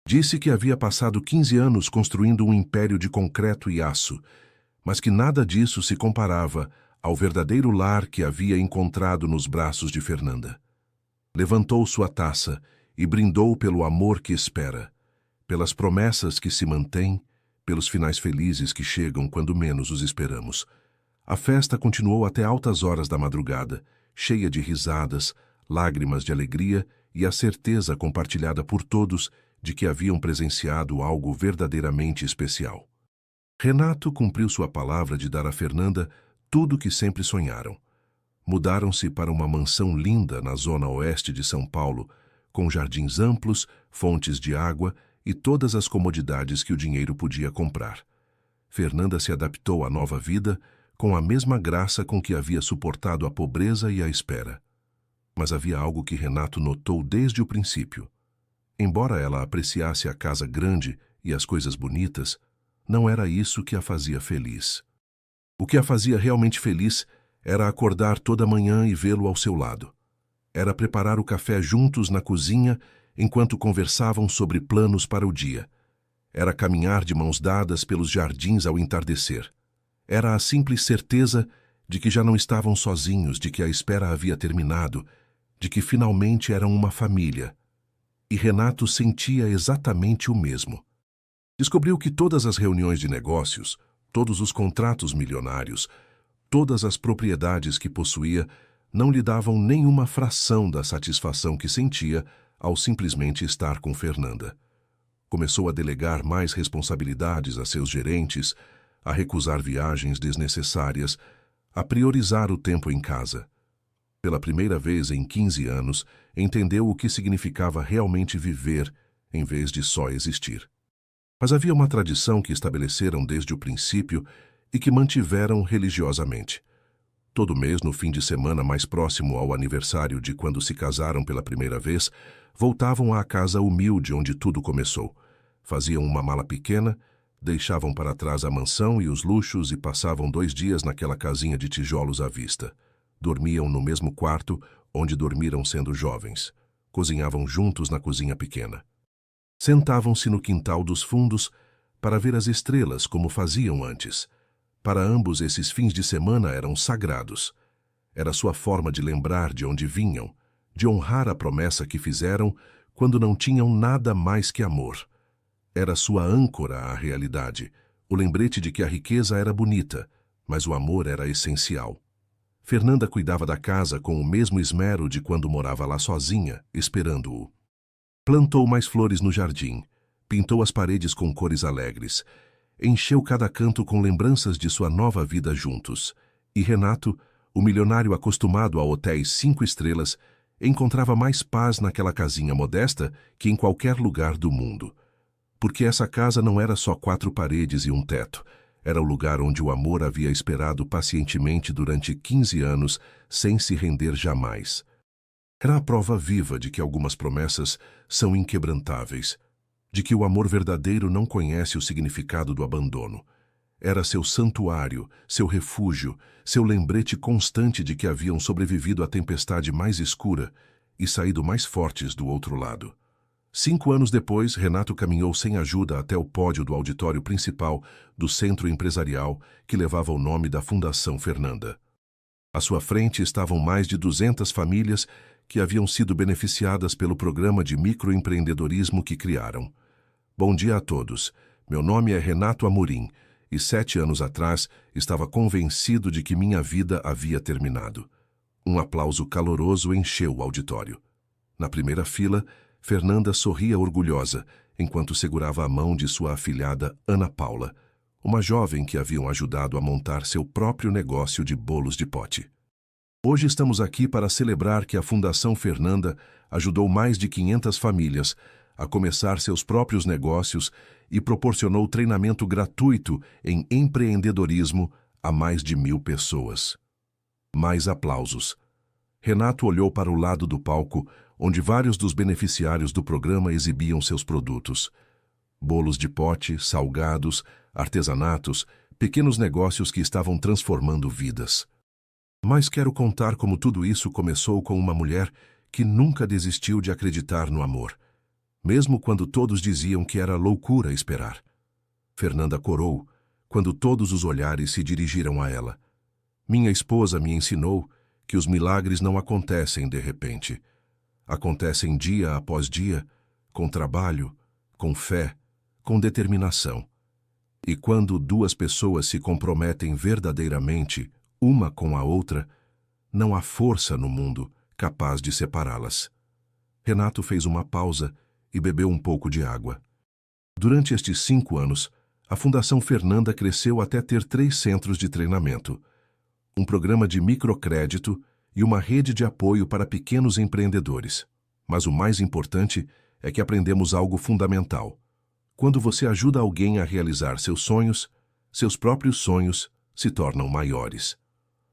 S1: Disse que havia passado 15 anos construindo um império de concreto e aço, mas que nada disso se comparava ao verdadeiro lar que havia encontrado nos braços de Fernanda. Levantou sua taça e brindou pelo amor que espera, pelas promessas que se mantêm, pelos finais felizes que chegam quando menos os esperamos. A festa continuou até altas horas da madrugada, cheia de risadas, lágrimas de alegria e a certeza compartilhada por todos de que haviam presenciado algo verdadeiramente especial. Renato cumpriu sua palavra de dar a Fernanda tudo o que sempre sonharam. Mudaram-se para uma mansão linda na zona oeste de São Paulo, com jardins amplos, fontes de água e todas as comodidades que o dinheiro podia comprar. Fernanda se adaptou à nova vida com a mesma graça com que havia suportado a pobreza e a espera. Mas havia algo que Renato notou desde o princípio. Embora ela apreciasse a casa grande e as coisas bonitas, não era isso que a fazia feliz. O que a fazia realmente feliz era acordar toda manhã e vê-lo ao seu lado. Era preparar o café juntos na cozinha enquanto conversavam sobre planos para o dia. Era caminhar de mãos dadas pelos jardins ao entardecer. Era a simples certeza de que já não estavam sozinhos, de que a espera havia terminado, de que finalmente eram uma família. E Renato sentia exatamente o mesmo. Descobriu que todas as reuniões de negócios, todos os contratos milionários, todas as propriedades que possuía não lhe davam nenhuma fração da satisfação que sentia ao simplesmente estar com Fernanda. Começou a delegar mais responsabilidades a seus gerentes, a recusar viagens desnecessárias, a priorizar o tempo em casa. Pela primeira vez em 15 anos, entendeu o que significava realmente viver em vez de só existir. Mas havia uma tradição que estabeleceram desde o princípio e que mantiveram religiosamente. Todo mês, no fim de semana mais próximo ao aniversário de quando se casaram pela primeira vez, voltavam à casa humilde onde tudo começou. Faziam uma mala pequena, deixavam para trás a mansão e os luxos e passavam 2 dias naquela casinha de tijolos à vista. Dormiam no mesmo quarto onde dormiram sendo jovens. Cozinhavam juntos na cozinha pequena. Sentavam-se no quintal dos fundos para ver as estrelas como faziam antes. Para ambos esses fins de semana eram sagrados. Era sua forma de lembrar de onde vinham, de honrar a promessa que fizeram quando não tinham nada mais que amor. Era sua âncora à realidade, o lembrete de que a riqueza era bonita, mas o amor era essencial. Fernanda cuidava da casa com o mesmo esmero de quando morava lá sozinha, esperando-o. Plantou mais flores no jardim, pintou as paredes com cores alegres, encheu cada canto com lembranças de sua nova vida juntos. E Renato, o milionário acostumado a hotéis 5 estrelas, encontrava mais paz naquela casinha modesta que em qualquer lugar do mundo. Porque essa casa não era só 4 paredes e um teto. Era o lugar onde o amor havia esperado pacientemente durante 15 anos, sem se render jamais. Era a prova viva de que algumas promessas são inquebrantáveis, de que o amor verdadeiro não conhece o significado do abandono. Era seu santuário, seu refúgio, seu lembrete constante de que haviam sobrevivido à tempestade mais escura e saído mais fortes do outro lado. 5 anos depois, Renato caminhou sem ajuda até o pódio do auditório principal do centro empresarial que levava o nome da Fundação Fernanda. À sua frente estavam mais de 200 famílias que haviam sido beneficiadas pelo programa de microempreendedorismo que criaram. Bom dia a todos. Meu nome é Renato Amorim e 7 anos atrás estava convencido de que minha vida havia terminado. Um aplauso caloroso encheu o auditório. Na primeira fila, Fernanda sorria orgulhosa, enquanto segurava a mão de sua afilhada Ana Paula, uma jovem que haviam ajudado a montar seu próprio negócio de bolos de pote. Hoje estamos aqui para celebrar que a Fundação Fernanda ajudou mais de 500 famílias a começar seus próprios negócios e proporcionou treinamento gratuito em empreendedorismo a mais de 1.000 pessoas. Mais aplausos. Renato olhou para o lado do palco, onde vários dos beneficiários do programa exibiam seus produtos. Bolos de pote, salgados, artesanatos, pequenos negócios que estavam transformando vidas. Mas quero contar como tudo isso começou com uma mulher que nunca desistiu de acreditar no amor, mesmo quando todos diziam que era loucura esperar. Fernanda corou, quando todos os olhares se dirigiram a ela. Minha esposa me ensinou que os milagres não acontecem de repente. Acontecem dia após dia, com trabalho, com fé, com determinação. E quando 2 pessoas se comprometem verdadeiramente, uma com a outra, não há força no mundo capaz de separá-las. Renato fez uma pausa e bebeu um pouco de água. Durante estes 5 anos, a Fundação Fernanda cresceu até ter 3 centros de treinamento, um programa de microcrédito e uma rede de apoio para pequenos empreendedores. Mas o mais importante é que aprendemos algo fundamental. Quando você ajuda alguém a realizar seus próprios sonhos se tornam maiores.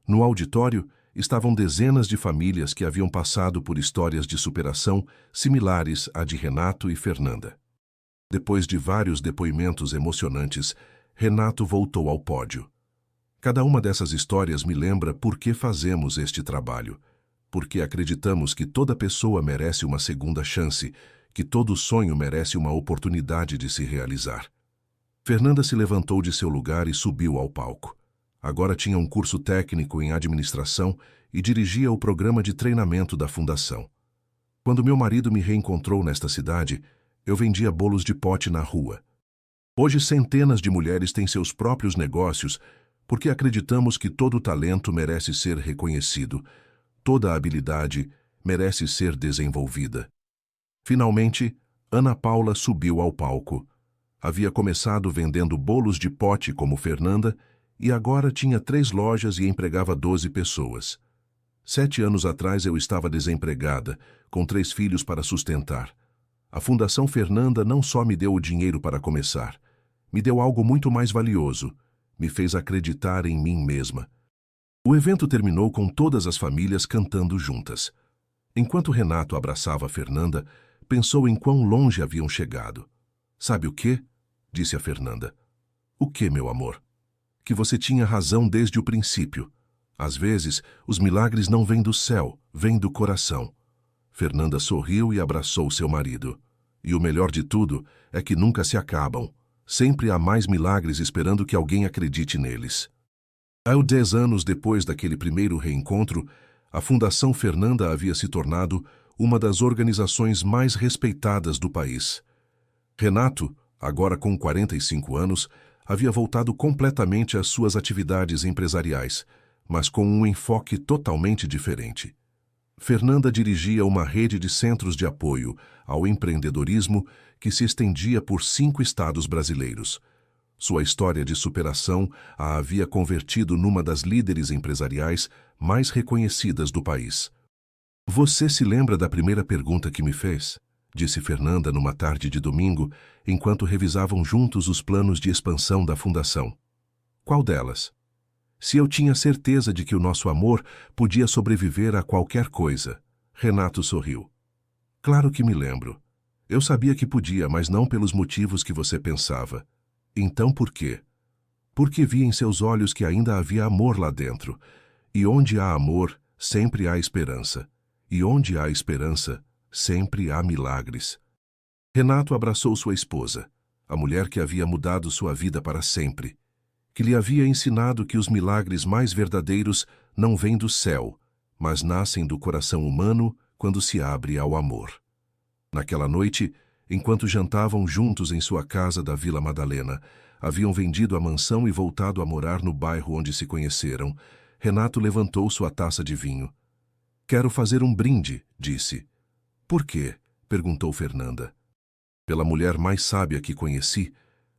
S1: No auditório estavam dezenas de famílias que haviam passado por histórias de superação similares à de Renato e Fernanda. Depois de vários depoimentos emocionantes, Renato voltou ao pódio. Cada uma dessas histórias me lembra por que fazemos este trabalho. Porque acreditamos que toda pessoa merece uma segunda chance, que todo sonho merece uma oportunidade de se realizar. Fernanda se levantou de seu lugar e subiu ao palco. Agora tinha um curso técnico em administração e dirigia o programa de treinamento da fundação. Quando meu marido me reencontrou nesta cidade, eu vendia bolos de pote na rua. Hoje, centenas de mulheres têm seus próprios negócios porque acreditamos que todo talento merece ser reconhecido, toda habilidade merece ser desenvolvida. Finalmente, Ana Paula subiu ao palco. Havia começado vendendo bolos de pote como Fernanda e agora tinha 3 lojas e empregava 12 pessoas. 7 anos atrás eu estava desempregada, com 3 filhos para sustentar. A Fundação Fernanda não só me deu o dinheiro para começar, me deu algo muito mais valioso, me fez acreditar em mim mesma. O evento terminou com todas as famílias cantando juntas. Enquanto Renato abraçava a Fernanda, pensou em quão longe haviam chegado. Sabe o quê? Disse a Fernanda. O quê, meu amor? Que você tinha razão desde o princípio. Às vezes, os milagres não vêm do céu, vêm do coração. Fernanda sorriu e abraçou seu marido. E o melhor de tudo é que nunca se acabam. Sempre há mais milagres esperando que alguém acredite neles. 10 anos depois daquele primeiro reencontro, a Fundação Fernanda havia se tornado uma das organizações mais respeitadas do país. Renato, agora com 45 anos, havia voltado completamente às suas atividades empresariais, mas com um enfoque totalmente diferente. Fernanda dirigia uma rede de centros de apoio ao empreendedorismo que se estendia por 5 estados brasileiros. Sua história de superação a havia convertido numa das líderes empresariais mais reconhecidas do país. Você se lembra da primeira pergunta que me fez? Disse Fernanda numa tarde de domingo, enquanto revisavam juntos os planos de expansão da fundação. Qual delas? Se eu tinha certeza de que o nosso amor podia sobreviver a qualquer coisa. Renato sorriu. Claro que me lembro. Eu sabia que podia, mas não pelos motivos que você pensava. Então por quê? Porque vi em seus olhos que ainda havia amor lá dentro. E onde há amor, sempre há esperança. E onde há esperança, sempre há milagres. Renato abraçou sua esposa, a mulher que havia mudado sua vida para sempre, que lhe havia ensinado que os milagres mais verdadeiros não vêm do céu, mas nascem do coração humano quando se abre ao amor. Naquela noite, enquanto jantavam juntos em sua casa da Vila Madalena, haviam vendido a mansão e voltado a morar no bairro onde se conheceram. Renato levantou sua taça de vinho. Quero fazer um brinde, disse. Por quê? Perguntou Fernanda. Pela mulher mais sábia que conheci,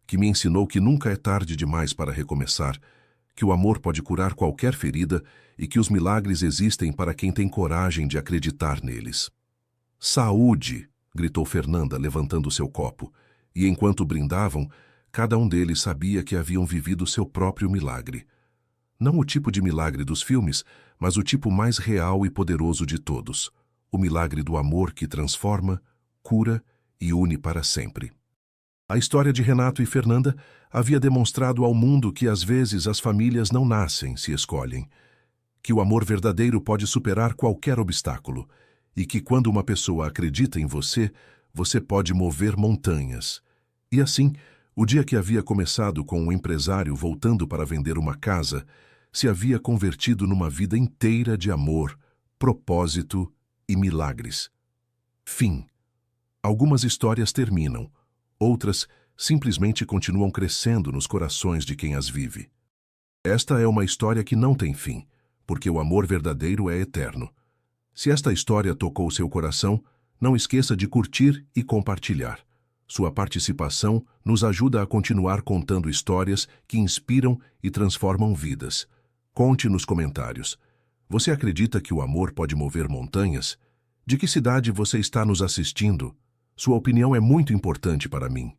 S1: que me ensinou que nunca é tarde demais para recomeçar, que o amor pode curar qualquer ferida e que os milagres existem para quem tem coragem de acreditar neles. Saúde! Gritou Fernanda, levantando seu copo, e enquanto brindavam, cada um deles sabia que haviam vivido seu próprio milagre. Não o tipo de milagre dos filmes, mas o tipo mais real e poderoso de todos, o milagre do amor que transforma, cura e une para sempre. A história de Renato e Fernanda havia demonstrado ao mundo que às vezes as famílias não nascem, se escolhem, que o amor verdadeiro pode superar qualquer obstáculo e que quando uma pessoa acredita em você, você pode mover montanhas. E assim, o dia que havia começado com um empresário voltando para vender uma casa, se havia convertido numa vida inteira de amor, propósito e milagres. Fim. Algumas histórias terminam, outras simplesmente continuam crescendo nos corações de quem as vive. Esta é uma história que não tem fim, porque o amor verdadeiro é eterno. Se esta história tocou seu coração, não esqueça de curtir e compartilhar. Sua participação nos ajuda a continuar contando histórias que inspiram e transformam vidas. Conte nos comentários. Você acredita que o amor pode mover montanhas? De que cidade você está nos assistindo? Sua opinião é muito importante para mim.